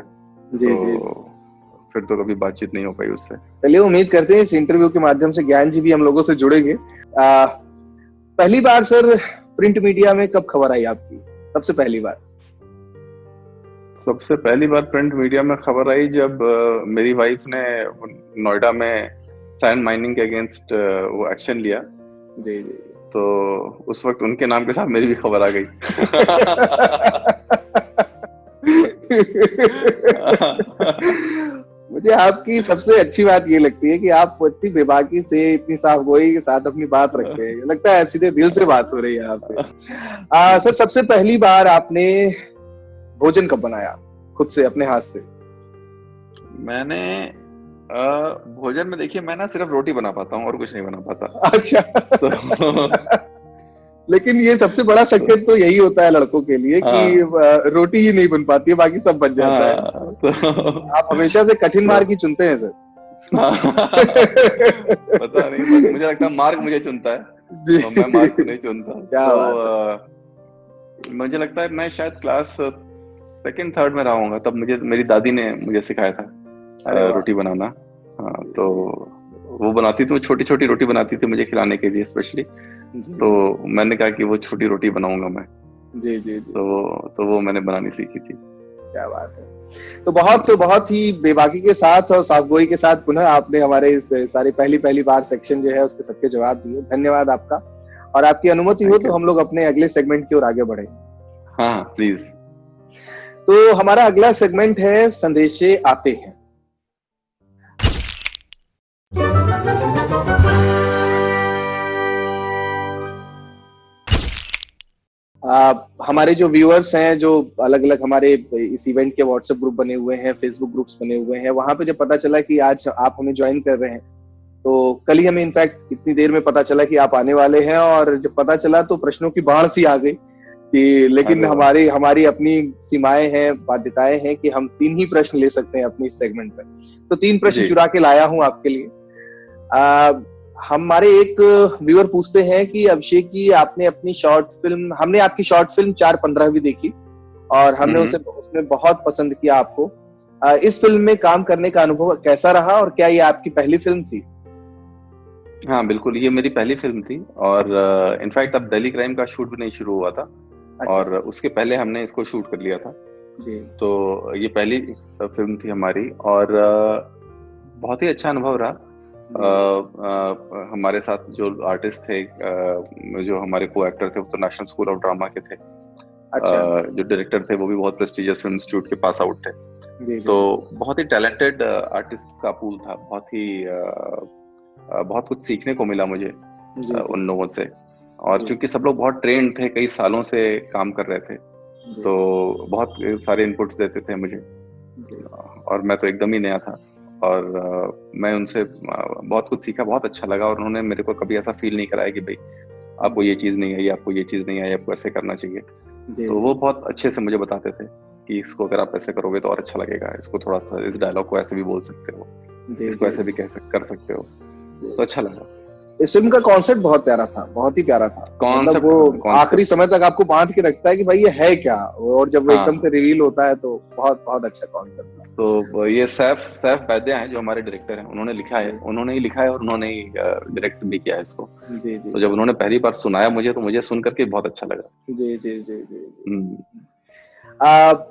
फिर तो कभी बातचीत नहीं हो पाई उससे। चलिए, उम्मीद करते हैं इस इंटरव्यू के माध्यम से ज्ञान जी भी हम लोगों से जुड़ेंगे। पहली बार सर प्रिंट मीडिया में कब खबर आई आपकी? सबसे पहली बार प्रिंट मीडिया में खबर आई जब मेरी वाइफ ने नोएडा में सैंड माइनिंग के अगेंस्ट वो एक्शन लिया। तो उस वक्त उनके नाम के साथ मेरी भी खबर आ गई। मुझे आपकी सबसे अच्छी बात ये लगती है कि आप इतनी बेबाकी से, इतनी साफगोई के साथ अपनी बात रखते हैं। लगता है सीधे दिल से बात हो रही है आपसे। सर, सबसे पहली बार आपने भोजन कब बनाया खुद से, अपने हाथ से? मैंने भोजन में, देखिए मैं ना सिर्फ रोटी बना पाता हूँ और कुछ नहीं बना पाता। अच्छा। तो लेकिन ये सबसे बड़ा संकेत तो यही होता है लड़कों के लिए कि रोटी ही नहीं बन पाती है, बाकी सब बन जाता है। तो आप हमेशा से कठिन मार्ग ही चुनते हैं सर। पता नहीं, बस मुझे लगता है मार्ग मुझे चुनता है, तो मैं मार्ग को नहीं चुनता। तो मुझे लगता है मैं शायद क्लास 2nd-3rd में रहा हूँगा, तब मेरी दादी ने मुझे सिखाया था रोटी बनाना। हाँ, तो वो बनाती थी, वो छोटी छोटी रोटी बनाती थी मुझे खिलाने के लिए स्पेशली। तो मैंने कहा कि वो छोटी रोटी बनाऊंगा मैं। जी जी जी, तो वो मैंने बनानी सीखी थी। क्या बात है। तो बहुत ही बेबाकी के साथ और साफगोई के साथ पुनः आपने हमारे इस सारे पहली बार सेक्शन जो है उसके सबके जवाब दिए। धन्यवाद आपका। और आपकी अनुमति हो थैंक तो यू। हम लोग अपने अगले सेगमेंट की ओर आगे बढ़े। हाँ प्लीज। तो हमारा अगला सेगमेंट है संदेशे आते हैं। हमारे जो व्यूअर्स हैं, जो अलग अलग हमारे इस इवेंट के व्हाट्सएप ग्रुप बने हुए हैं, फेसबुक ग्रुप्स बने हुए हैं, वहां पे जब पता चला कि आज आप हमें ज्वाइन कर रहे हैं, तो कल ही हमें इनफैक्ट इतनी देर में पता चला कि आप आने वाले हैं, और जब पता चला तो प्रश्नों की बाढ़ सी आ गई कि लेकिन अरे वाह। हमारी अपनी सीमाएं हैं, बाध्यताएं हैं कि हम 3 ही प्रश्न ले सकते हैं अपनी इस सेगमेंट में। तो 3 प्रश्न जी। चुरा के लाया हूं आपके लिए। हमारे एक व्यूअर पूछते हैं कि अभिषेक जी, हमने आपकी शॉर्ट फिल्म 4:15 भी देखी और हमने उसमें बहुत पसंद किया आपको। इस फिल्म में काम करने का अनुभव कैसा रहा और क्या ये आपकी पहली फिल्म थी? हाँ बिल्कुल, ये मेरी पहली फिल्म थी और इनफैक्ट अब दिल्ली क्राइम का शूट भी नहीं शुरू हुआ था। अच्छा। और उसके पहले हमने इसको शूट कर लिया था। जी। तो ये पहली फिल्म थी हमारी और बहुत ही अच्छा अनुभव रहा। हमारे साथ जो आर्टिस्ट थे, जो हमारे को एक्टर थे, वो तो नेशनल स्कूल ऑफ ड्रामा के थे। अच्छा। जो डायरेक्टर थे वो भी बहुत प्रेस्टिजियस फिल्म इंस्टीट्यूट के पास आउट थे। जी, तो बहुत ही टैलेंटेड आर्टिस्ट का पूल था। बहुत कुछ सीखने को मिला मुझे उन लोगों से। और क्योंकि सब लोग बहुत ट्रेंड थे, कई सालों से काम कर रहे थे, तो बहुत सारे इनपुट्स देते थे मुझे और मैं तो एकदम ही नया था। और मैं उनसे बहुत कुछ सीखा, बहुत अच्छा लगा। और उन्होंने मेरे को कभी ऐसा फील नहीं कराया कि भाई आपको ये चीज़ नहीं आई, आपको ये चीज़ नहीं आई, आपको ऐसे करना चाहिए। तो वो बहुत अच्छे से मुझे बताते थे कि इसको अगर आप ऐसे करोगे तो और अच्छा लगेगा, इसको थोड़ा सा, इस डायलॉग को ऐसे भी बोल सकते हो, इसको ऐसे भी कर सकते हो। तो अच्छा लगा। इस फिल्म का कॉन्सेप्ट बहुत प्यारा था, बहुत ही प्यारा था। मतलब वो आखिरी समय तक आपको बांध के रखता है कि भाई ये है क्या, और जब वो एकदम से रिवील होता है तो बहुत बहुत अच्छा कॉन्सेप्ट था। तो ये सैफ वैद्या हैं जो हमारे डायरेक्टर हैं, उन्होंने लिखा है, उन्होंने ही लिखा है और उन्होंने ही डायरेक्ट भी किया है इसको। जी जी। तो जब उन्होंने पहली बार सुनाया मुझे, तो मुझे सुन करके बहुत अच्छा लगा। जी जी जी जी।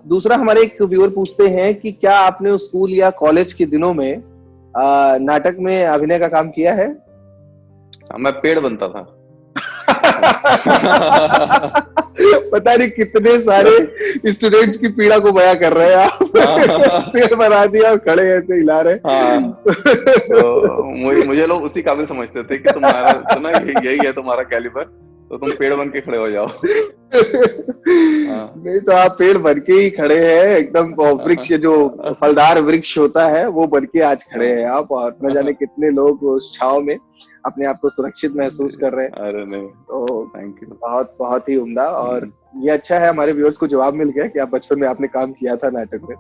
दूसरा, हमारे एक व्यूअर पूछते हैं कि क्या आपने स्कूल या कॉलेज के दिनों में नाटक में अभिनय का काम किया है? मैं पेड़ बनता था। पता नहीं कितने सारे स्टूडेंट्स की पीड़ा को बयां कर रहे हैं आप। पेड़ बना दिया और खड़े ऐसे हिला रहे। तो मुझे लोग उसी काबिल समझते थे कि तुम्हारा तो ना यही है तुम्हारा कैलिबर, तो तुम पेड़ बन के खड़े हो जाओ। नहीं तो आप पेड़ बन के ही खड़े हैं, एकदम वृक्ष, जो फलदार वृक्ष होता है वो बन के आज खड़े हैं आप। और न जाने कितने लोग उस छांव में अपने आप को सुरक्षित महसूस कर रहे हैं। अरे नहीं, तो थैंक यू। बहुत बहुत ही उम्दा। और ये अच्छा है, हमारे व्यूअर्स को जवाब मिल गया कि आप बचपन में आपने काम किया था नाटक में।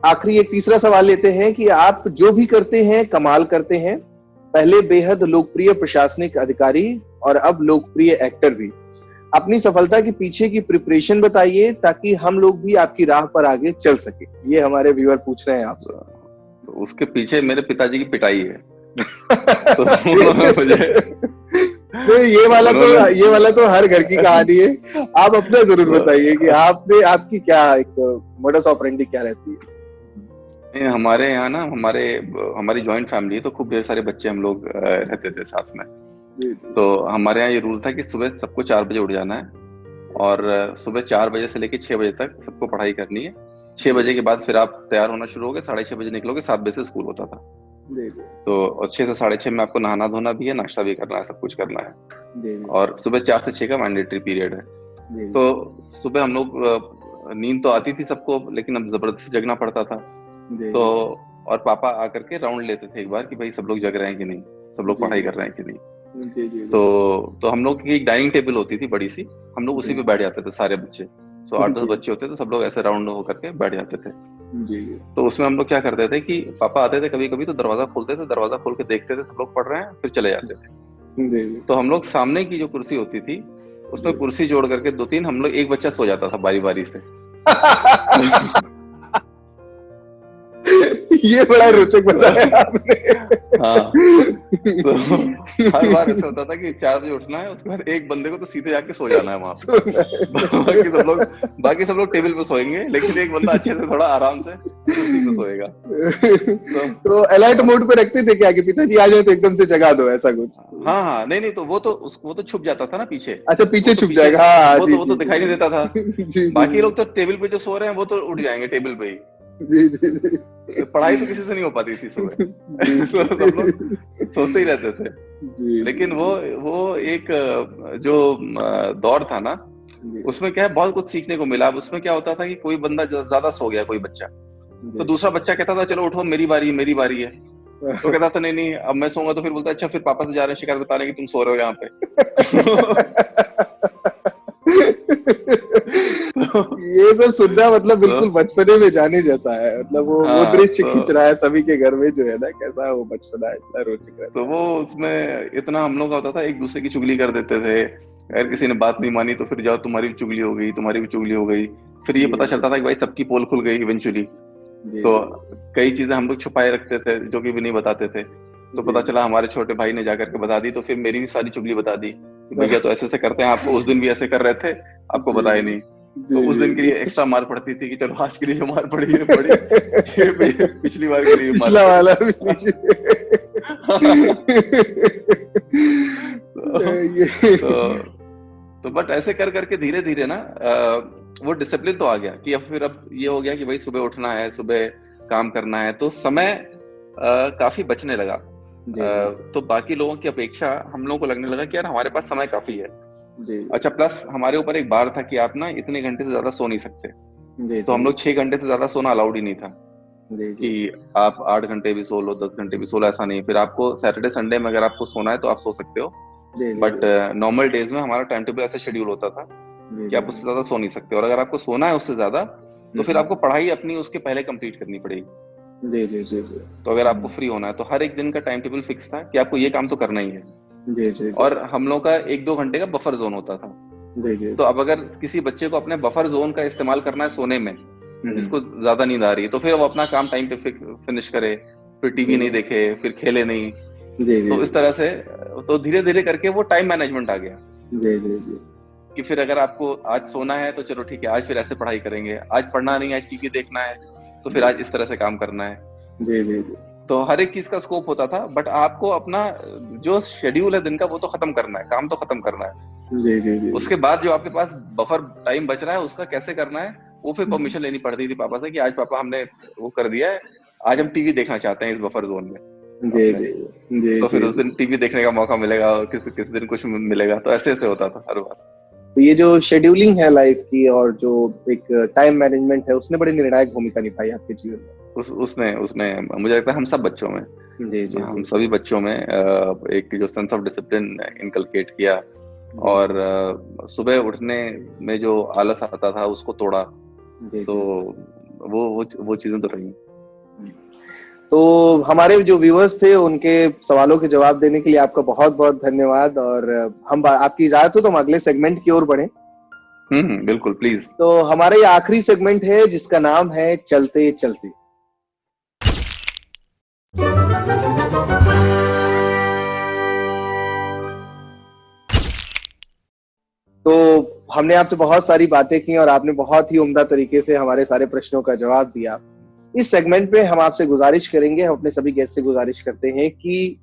आखिरी एक तीसरा सवाल लेते हैं कि आप जो भी करते हैं कमाल करते हैं। पहले बेहद लोकप्रिय प्रशासनिक अधिकारी और अब लोकप्रिय एक्टर भी। अपनी सफलता के पीछे की प्रिपरेशन बताइए ताकि हम लोग भी आपकी राह पर आगे चल सके। ये हमारे व्यूअर पूछ रहे हैं आपसे। तो उसके पीछे मेरे पिताजी की पिटाई है। तो मुझे ये वाला तो हर घर की कहानी है। आप अपना जरूर बताइए कि आपकी क्या एक मोडस ऑपरेंडी क्या रहती है? हमारे यहाँ ना, हमारी जॉइंट फैमिली है, तो खूब ढेर सारे बच्चे हम लोग रहते थे साथ में। तो हमारे यहाँ ये रूल था कि सुबह सबको 4 बजे उठ जाना है और सुबह 4 बजे से लेकर 6 बजे तक सबको पढ़ाई करनी है। 6 बजे के बाद फिर आप तैयार होना शुरू होगे, 6:30 बजे निकलोगे, 7 बजे से स्कूल होता था। तो और 6 से 6:30 में आपको नहाना धोना भी है, नाश्ता भी करना है, सब कुछ करना है। और सुबह 4 से 6 का मैंडेटरी पीरियड है। तो सुबह हम लोग, नींद तो आती थी सबको, लेकिन अब जबरदस्ती जगना पड़ता था। तो और पापा आकर के राउंड लेते थे एक बार कि भाई सब लोग जग रहे हैं कि नहीं, सब लोग पढ़ाई कर रहे हैं कि नहीं। तो हम लोग की एक डाइनिंग टेबल होती थी बड़ी सी, हम लोग उसी पे बैठ जाते थे सारे बच्चे। 8-10 बच्चे होते थे, सब लोग ऐसे राउंड होकर के बैठ जाते थे। तो उसमें हम लोग क्या करते थे कि पापा आते थे कभी कभी, तो दरवाजा खोलते थे, दरवाजा खोल के देखते थे सब लोग पढ़ रहे हैं, फिर चले जाते थे। तो हम लोग सामने की जो कुर्सी होती थी उसमें कुर्सी जोड़ करके 2-3 हम लोग, एक बच्चा सो जाता था बारी बारी से। ये बड़ा रोचक बताया आपने। हाँ, तो हर बार ऐसा होता था कि 4 बजे उठना है, उसके बाद एक बंदे को तो सीधे जाके सो जाना है वहां पे। बाकी सब लोग टेबल पे सोएंगे, लेकिन एक बंदा अच्छे से थोड़ा आराम से कुर्सी पे सोएगा। तो अलर्ट मोड पे रखते थे क्या कि पिताजी आ जाए तो एकदम से जगा दो, ऐसा कुछ? हाँ हाँ, नहीं तो वो तो छुप जाता था ना पीछे। अच्छा, पीछे छुप पीछे जाएगा। हाँ, वो जी तो जी दिखाई नहीं देता था। जी बाकी लोग तो टेबल पे जो सो रहे हैं वो तो उठ जाएंगे टेबल पे ही। जी जी जी पढ़ाई तो किसी से नहीं हो पाती थी सुबह। जी तो सब लोग सोते ही रहते थे। जी लेकिन वो एक जो दौर था ना, जी उसमें क्या है, बहुत कुछ सीखने को मिला। अब उसमें क्या होता था कि कोई बंदा ज्यादा सो गया, कोई बच्चा, तो दूसरा बच्चा कहता था चलो उठो, मेरी बारी है। तो कहता था नहीं अब मैं सोऊंगा। तो फिर बोलता अच्छा, फिर पापा से जा रहे हैं शिकायत बताने कि तुम सो रहे हो यहाँ पे। ये सब सुनना मतलब बिल्कुल बचपने में जाने जैसा है। मतलब वो हाँ, दृश्य खिंच रहा है सभी के घर में, जो है ना, कैसा वो बचपना इतना रोचक रहता तो है। वो उसमें इतना हम लोग का होता था, एक दूसरे की चुगली कर देते थे। अगर किसी ने बात नहीं मानी तो फिर जाओ, तुम्हारी भी चुगली हो गई, तुम्हारी भी चुगली हो गई। फिर ये जी पता जी चलता था कि भाई सबकी पोल खुल गई इवेंचुअली। जी तो कई चीजें हम लोग छुपाए रखते थे जो कि भी नहीं बताते थे। तो पता चला हमारे छोटे भाई ने जाकर के बता दी, तो फिर मेरी भी सारी चुगली बता दी कि भैया तो ऐसे ऐसे करते हैं, आपको उस दिन भी ऐसे कर रहे थे, आपको जी बताया नहीं। तो जी उस दिन के जी लिए एक्स्ट्रा मार पड़ती थी कि चलो आज के लिए जो मार पड़ी है पड़ी, ये पिछली बार के लिए भी मार पिछला वाला भी पड़ी। तो तो बट ऐसे कर करके धीरे धीरे ना वो डिसिप्लिन तो आ गया कि अब ये हो गया कि भाई सुबह उठना है, सुबह काम करना है, तो समय काफी बचने लगा। तो बाकी लोगों की अपेक्षा हम लोगों को लगने लगा कि यार हमारे पास समय काफी है। जी अच्छा, प्लस हमारे ऊपर एक बार था कि आप ना इतने घंटे से ज्यादा सो नहीं सकते। जी तो हम लोग 6 घंटे से ज्यादा सोना अलाउड ही नहीं था जी कि आप 8 घंटे भी सो लो, 10 घंटे भी सो लो, ऐसा नहीं। फिर आपको सैटरडे संडे में अगर आपको सोना है तो आप सो सकते हो, जी बट नॉर्मल डेज में हमारा टाइम टेबल ऐसा शेड्यूल होता था कि आप उससे ज्यादा सो नहीं सकते। और अगर आपको सोना है उससे ज्यादा, तो फिर आपको पढ़ाई अपनी उसके पहले कंप्लीट करनी पड़ेगी। जी जी जी तो अगर आपको फ्री होना है तो हर एक दिन का टाइम टेबल फिक्स था कि आपको ये काम तो करना ही है। जी जी और हम लोग का 1-2 घंटे का बफर जोन होता था। जी तो अब अगर किसी बच्चे को अपने बफर जोन का इस्तेमाल करना है सोने में, जिसको ज्यादा नींद आ रही है, तो फिर वो अपना काम टाइम पे फिनिश करे, फिर टीवी नहीं देखे, फिर खेले नहीं। जी तो इस तरह से तो धीरे धीरे करके वो टाइम मैनेजमेंट आ गया जी जी जी कि फिर अगर आपको आज सोना है तो चलो ठीक है, आज फिर ऐसे पढ़ाई करेंगे। आज पढ़ना नहीं, आज टीवी देखना है, तो फिर आज इस तरह से काम करना है। जी जी जी तो हर एक चीज का स्कोप होता था, बट आपको अपना जो शेड्यूल है दिन का वो तो खत्म करना है, काम तो खत्म करना है। जी जी जी उसके बाद जो आपके पास बफर टाइम बच रहा है उसका कैसे करना है, वो फिर परमिशन लेनी पड़ती थी पापा से कि आज पापा हमने वो कर दिया है, आज हम टीवी देखना चाहते हैं इस बफर जोन में जी अपने। जी जी तो फिर जी उस दिन टीवी देखने का मौका मिलेगा और किस दिन कुछ मिलेगा। तो ऐसे ऐसे होता था हर बार। तो ये जो शेड्यूलिंग है लाइफ की और जो एक टाइम मैनेजमेंट है, उसने बड़ी निर्णायक भूमिका निभाई आपके जीवन में। उसने उसने मुझे लगता है हम सब बच्चों में, जी जी हम सभी बच्चों में एक जो सेंस ऑफ डिसिप्लिन इनकलकेट किया, और सुबह उठने में जो आलस आता था उसको तोड़ा। जी तो वो चीजें तो रही। तो हमारे जो व्यूअर्स थे उनके सवालों के जवाब देने के लिए आपका बहुत बहुत धन्यवाद। और हम आपकी इजाजत हो तो हम अगले सेगमेंट की ओर बढ़े। बिल्कुल, प्लीज। तो हमारा ये आखिरी सेगमेंट है जिसका नाम है चलते चलते। तो हमने आपसे बहुत सारी बातें की और आपने बहुत ही उम्दा तरीके से हमारे सारे प्रश्नों का जवाब दिया। इस सेगमेंट में हम आपसे गुजारिश करेंगे, हम अपने सभी गेस्ट से गुजारिश करते हैं कि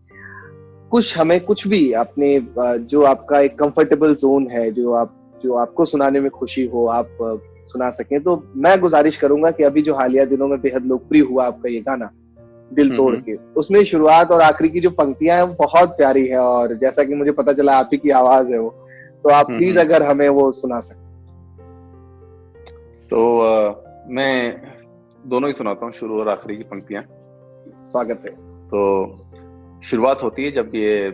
कुछ भी अपने जो आपका एक कंफर्टेबल जोन है, जो आपको सुनाने में खुशी हो, आप सुना सकें। तो मैं गुजारिश करूंगा कि अभी जो हालिया दिनों में बेहद लोकप्रिय हुआ आपका ये गाना दिल तोड़ के, उसमें शुरुआत और आखिरी की जो पंक्तियां हैं वो बहुत प्यारी है, और जैसा कि मुझे पता चला आप ही की आवाज है वो, तो आप प्लीज अगर हमें वो सुना सकें। तो मैं दोनों ही सुनाता हूँ, शुरू और आखिरी की पंक्तियां। स्वागत है। तो शुरुआत होती है जब ये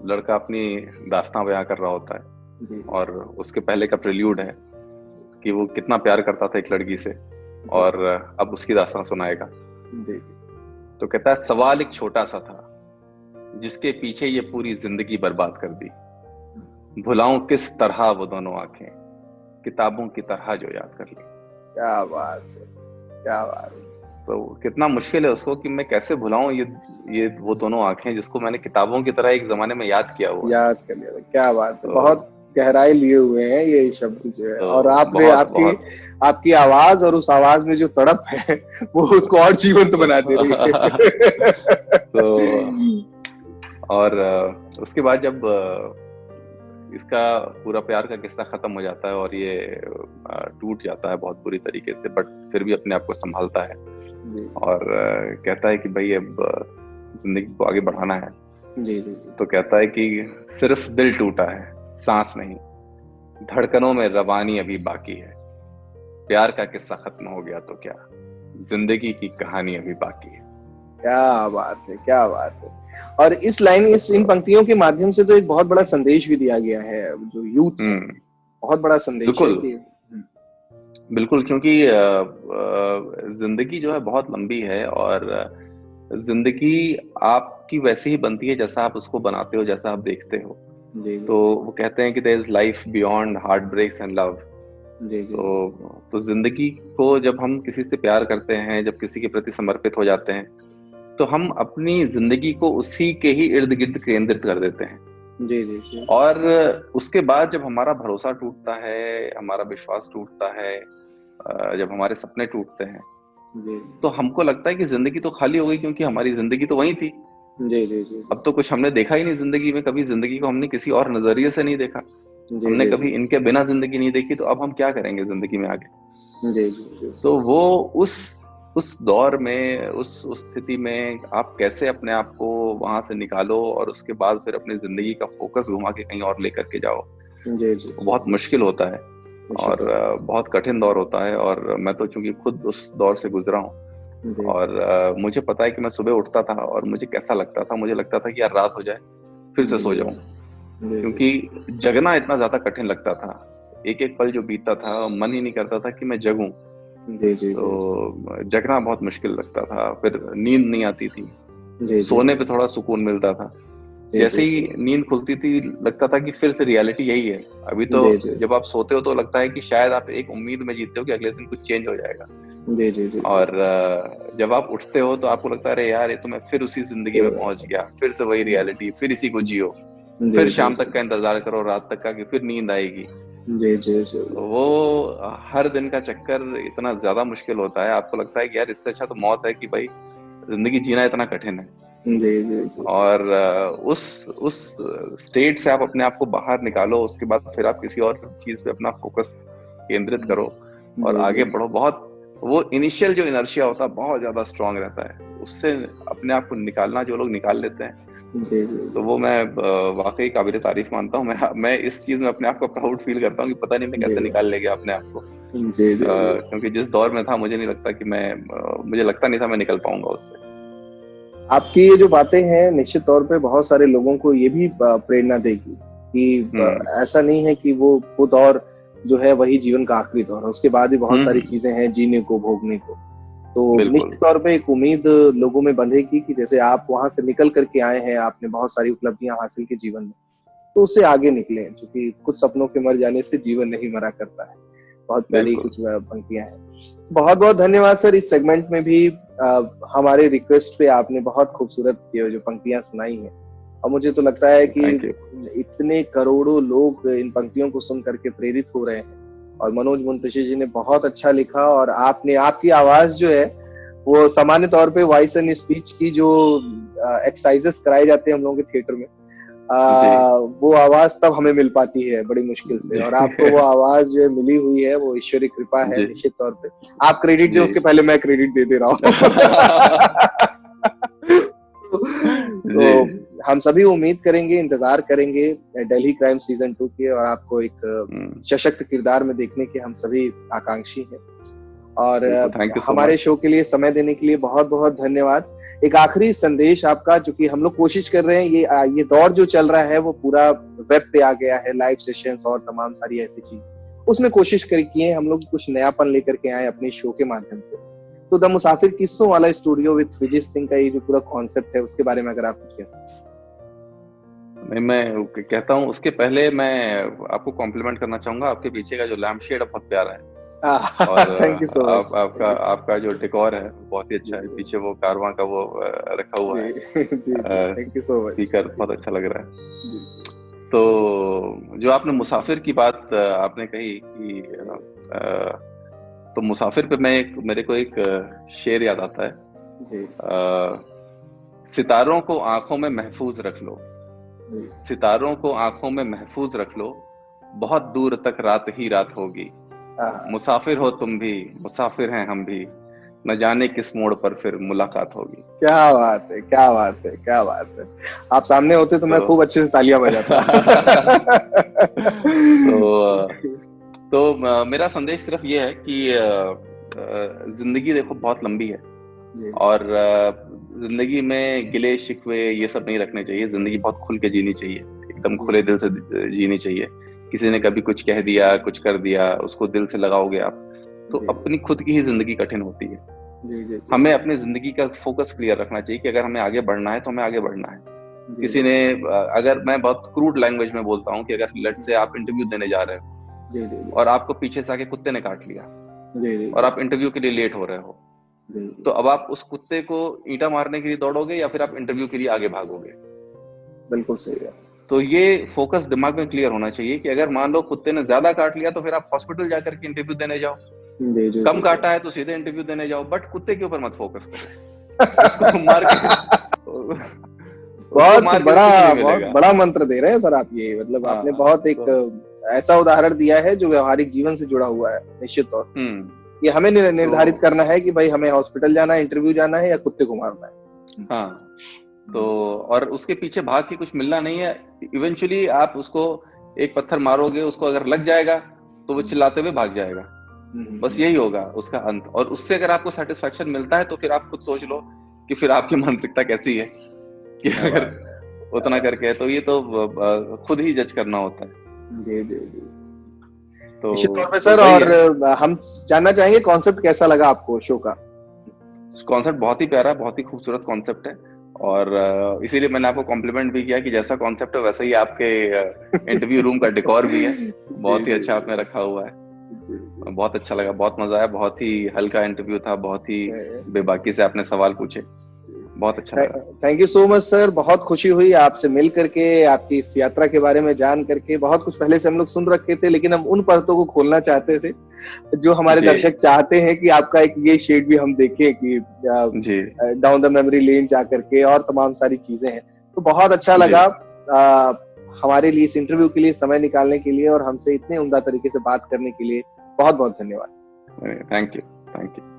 लड़का अपनी दास्तां बयां कर रहा होता है, और उसके पहले का प्रेल्यूड है कि वो कितना प्यार करता था एक लड़की से, और अब उसकी दास्तां सुनाएगा। तो कहता है, सवाल एक छोटा सा था जिसके पीछे ये पूरी जिंदगी बर्बाद कर दी, भुलाऊं किस तरह वो दोनों आंखें, किताबों की तरह जो याद कर ली। क्या बात है, क्या बात है। तो कितना मुश्किल है उसको कि मैं कैसे भुलाऊं ये ये वो दोनों आंखें जिसको मैंने किताबों की तरह एक जमाने में याद किया हुआ है। याद कर लिया, क्या बात है, तो बहुत गहराई लिए हुए हैं ये शब्द जो है। तो और आपने बहुत आपकी बहुत आपकी आवाज और उस आवाज में जो तड़प है वो उसको और जीवंत बना दे रही है। तो और उसके बाद जब इसका पूरा प्यार का किस्सा खत्म हो जाता है और ये टूट जाता है बहुत बुरी तरीके से, बट फिर भी अपने आप को संभालता है जी और कहता है कि भाई अब जिंदगी को आगे बढ़ाना है। जी जी तो कहता है कि सिर्फ दिल टूटा है, सांस नहीं, धड़कनों में रवानी अभी बाकी है, प्यार का किस्सा खत्म हो गया तो क्या, जिंदगी की कहानी अभी बाकी है। क्या बात है, क्या बात है। और इस लाइन, इन पंक्तियों के माध्यम से तो एक बहुत बड़ा संदेश भी दिया गया है जो यूथ है, बहुत बड़ा संदेश है बिल्कुल कि बिल्कुल, क्योंकि जिंदगी जो है बहुत लंबी है और जिंदगी आपकी वैसे ही बनती है जैसा आप उसको बनाते हो, जैसा आप देखते हो। जी तो वो कहते हैं कि there is life beyond heart breaks and love. जी जी तो जिंदगी को जब हम किसी से प्यार करते हैं, जब किसी के प्रति समर्पित हो जाते हैं, तो हम अपनी जिंदगी को उसी के ही इर्द गिर्द केंद्रित कर देते हैं। जी जी जी और उसके बाद जब हमारा भरोसा टूटता है, हमारा विश्वास टूटता है, जब हमारे सपने टूटते हैं, जी तो हमको लगता है कि जिंदगी तो खाली हो गई, क्योंकि हमारी जिंदगी तो वही थी। जी जी जी अब तो कुछ हमने देखा ही नहीं जिंदगी में, कभी जिंदगी को हमने किसी और नजरिए से नहीं देखा, जी हमने जी कभी इनके बिना जिंदगी नहीं देखी, तो अब हम क्या करेंगे जिंदगी में आगे। जी जी जी तो वो उस दौर में, उस स्थिति में आप कैसे अपने आप को वहां से निकालो और उसके बाद फिर अपनी जिंदगी का फोकस घुमा के कहीं और लेकर के जाओ, जी जी वो बहुत मुश्किल होता है और बहुत कठिन दौर होता है। और मैं तो चूंकि खुद उस दौर से गुजरा हूँ जी और मुझे पता है कि मैं सुबह उठता था और मुझे कैसा लगता था, मुझे लगता था कि यार रात हो जाए फिर से सो जाऊं, जी क्योंकि जगना इतना ज्यादा कठिन लगता था। एक एक पल जो बीतता था मन ही नहीं करता था कि मैं जगूं। जी जी तो जगना बहुत मुश्किल लगता था, फिर नींद नहीं आती थी, जी सोने पे थोड़ा सुकून मिलता था। जैसे ही नींद खुलती थी लगता था कि फिर से रियलिटी यही है। अभी तो जी जी जब आप सोते हो तो लगता है कि शायद आप एक उम्मीद में जीते हो कि अगले दिन कुछ चेंज हो जाएगा, जी जी जी और जब आप उठते हो तो आपको लगता है अरे यार ये तो मैं फिर उसी जिंदगी में पहुंच गया, फिर से वही रियलिटी, फिर इसी को जियो, फिर शाम तक का इंतजार करो, रात तक का, कि फिर नींद आएगी। जी जी जी वो हर दिन का चक्कर इतना ज्यादा मुश्किल होता है, आपको लगता है कि यार इससे अच्छा तो मौत है, कि भाई जिंदगी जीना इतना कठिन है। जी जी और उस स्टेट से आप अपने आप को बाहर निकालो, उसके बाद फिर आप किसी और चीज पे अपना फोकस केंद्रित करो और आगे बढ़ो। बहुत वो इनिशियल जो इनर्शिया होता है बहुत ज्यादा स्ट्रांग रहता है, उससे अपने आप को निकालना जो लोग निकाल लेते हैं, जी जी तो वो मैं वाकई काबिल तारीफ मानता हूँ। मैं इस चीज में अपने आप को प्राउड फील करता हूँ कि पता नहीं मैं कैसे निकाल ले गया अपने आप को। जी जी क्योंकि जिस दौर में था मुझे नहीं लगता कि मुझे लगता नहीं था मैं निकल पाऊंगा उससे। आपकी ये जो बातें हैं निश्चित तौर पे बहुत सारे लोगों को ये भी प्रेरणा देगी कि ऐसा नहीं है कि वो दौर जो है वही जीवन का आखिरी दौर है, उसके बाद भी बहुत सारी चीजें हैं जीने को, भोगने को। तो निश्चित तौर पे एक उम्मीद लोगों में बंधेगी कि जैसे आप वहां से निकल करके आए हैं, आपने बहुत सारी उपलब्धियां हासिल की जीवन में, तो उससे आगे निकले, क्योंकि कुछ सपनों के मर जाने से जीवन नहीं मरा करता है। बहुत प्यारी कुछ पंक्तियां हैं। बहुत बहुत धन्यवाद सर। इस सेगमेंट में भी हमारे रिक्वेस्ट पे आपने बहुत खूबसूरत जो पंक्तियां सुनाई हैं, और मुझे तो लगता है कि इतने करोड़ों लोग इन पंक्तियों को सुन करके प्रेरित हो रहे हैं। और मनोज मुंतशी जी ने बहुत अच्छा लिखा, और आपकी आवाज जो है वो सामान्य तौर पे वॉइस एंड स्पीच की जो एक्सरसाइजेस कराए जाते हैं हम लोगों के थिएटर में, वो आवाज तब हमें मिल पाती है बड़ी मुश्किल से, और आपको वो आवाज जो है मिली हुई है, वो ईश्वरीय कृपा है निश्चित तौर पे। आप क्रेडिट दो, उसके पहले मैं क्रेडिट दे दे रहा हूँ। तो हम सभी उम्मीद करेंगे, इंतजार करेंगे दिल्ली क्राइम सीजन 2 के, और आपको एक सशक्त किरदार में देखने के हम सभी आकांक्षी हैं। और हमारे शो के लिए समय देने के लिए बहुत बहुत धन्यवाद। एक आखिरी संदेश आपका, जो कि हम लोग कोशिश कर रहे हैं, ये दौर जो चल रहा है वो पूरा वेब पे आ गया है, लाइव सेशंस और तमाम सारी ऐसी चीज, उसमें कोशिश किए हम लोग कुछ नयापन लेकर के आए अपने शो के माध्यम से। तो द मुसाफिर किस्सों वाला स्टूडियो विद विजय सिंह का ये जो पूरा कॉन्सेप्ट है, उसके बारे में अगर आप कुछ कह सकते। मैं कहता हूँ उसके पहले मैं आपको कॉम्प्लीमेंट करना चाहूंगा, आपके पीछे का जो लैम्प शेड है बहुत प्यारा है। और थैंक यू सो मच। आपका जो डेकोर है बहुत ही अच्छा है, पीछे वो कारवां का वो रखा हुआ है, जी, thank you so much. Speaker बहुत अच्छा लग रहा है। जी, तो जो आपने मुसाफिर की बात आपने कही कि तो मुसाफिर पे मेरे को एक शेर याद आता है, जी, सितारों को आंखों में महफूज रख लो, जी। सितारों को आंखों में महफूज रख लो, बहुत दूर तक रात ही रात होगी। हाँ, मुसाफिर हो तुम भी, मुसाफिर हैं हम भी, न जाने किस मोड़ पर फिर मुलाकात होगी। क्या बात है, क्या बात है, क्या बात है। आप सामने होते तो मैं तो खूब अच्छे से तालियां बजाता। तो मेरा संदेश सिर्फ ये है कि जिंदगी देखो बहुत लंबी है, जी, और जिंदगी में गिले शिकवे ये सब नहीं रखने चाहिए। जिंदगी बहुत खुल के जीनी चाहिए, एकदम खुले दिल से जीनी चाहिए। किसी ने कभी कुछ कह दिया, कुछ कर दिया, उसको दिल से लगाओगे आप, तो जी, अपनी खुद की ही जिंदगी कठिन होती है। जी, जी, हमें अपनी जिंदगी का फोकस क्लियर रखना चाहिए कि अगर हमें आगे बढ़ना है तो हमें आगे बढ़ना है। जी, किसी ने अगर मैं बहुत क्रूड लैंग्वेज में बोलता हूँ कि अगर लेट से आप इंटरव्यू देने जा रहे हो जी, जी, और आपको पीछे से आके कुत्ते ने काट लिया जी, जी, और आप इंटरव्यू के लिए लेट हो रहे हो, जी, तो अब आप उस कुत्ते को ईंटा मारने के लिए दौड़ोगे या फिर आप इंटरव्यू के लिए आगे भागोगे? बिल्कुल सही है। तो ये फोकस दिमाग में क्लियर होना चाहिए कि अगर मान लो कुत्ते ने ज्यादा काट लिया तो फिर आप हॉस्पिटल जाकर के इंटरव्यू देने जाओ, जी, जी, कम जी, काटा है तो सीधे इंटरव्यू देने जाओ, बट कुत्ते के ऊपर मत फोकस करो। उसको मार के उसको मार के भी कुछ नहीं बहुत मिलेगा। बड़ा मंत्र दे रहे हैं सर आप। ये मतलब आपने हाँ, बहुत एक तो ऐसा उदाहरण दिया है जो व्यवहारिक जीवन से जुड़ा हुआ है, निश्चित तौर हम्म ये हमें निर्धारित तो करना है कि भाई हमें हॉस्पिटल जाना है, इंटरव्यू जाना है या कुत्ते को मारना है। हाँ, तो और उसके पीछे भाग के कुछ मिलना नहीं है। इवेंचुअली आप उसको एक पत्थर मारोगे, उसको अगर लग जाएगा तो वो चिल्लाते हुए भाग जाएगा। बस यही होगा उसका अंत, और उससे अगर आपको सेटिस्फेक्शन मिलता है तो फिर आप खुद सोच लो कि फिर आपकी मानसिकता कैसी है कि क्या अगर बात उतना करके है, तो ये तो खुद ही जज करना होता है। जी, जी, जी। तो निश्चित तौर पे तो सर। वही और है, हम जानना चाहेंगे कॉन्सेप्ट कैसा लगा आपको शो का? कॉन्सेप्ट बहुत ही प्यारा, बहुत ही खूबसूरत कॉन्सेप्ट है, और इसीलिए मैंने आपको कॉम्प्लीमेंट भी किया कि जैसा कॉन्सेप्ट है वैसा ही आपके इंटरव्यू रूम का डेकोर भी है, जी, बहुत ही जी, अच्छा आपने रखा हुआ है। जी, जी। बहुत अच्छा लगा, बहुत मजा आया, बहुत ही हल्का इंटरव्यू था, बहुत ही बेबाकी से आपने सवाल पूछे, बहुत अच्छा लगा। Thank you so much sir. बहुत खुशी हुई आपसे मिल करके, आपकी इस यात्रा के बारे में जान करके। बहुत कुछ पहले से हम लोग सुन रखे थे, लेकिन हम उन परतों को खोलना चाहते थे जो हमारे जी दर्शक चाहते हैं कि आपका एक ये शेड भी हम देखें कि जी डाउन द मेमोरी लेन जा करके और तमाम सारी चीजें हैं। तो बहुत अच्छा जी, लगा हमारे लिए इस इंटरव्यू के लिए समय निकालने के लिए और हमसे इतने उम्दा तरीके से बात करने के लिए। बहुत बहुत धन्यवाद। Thank you, thank you.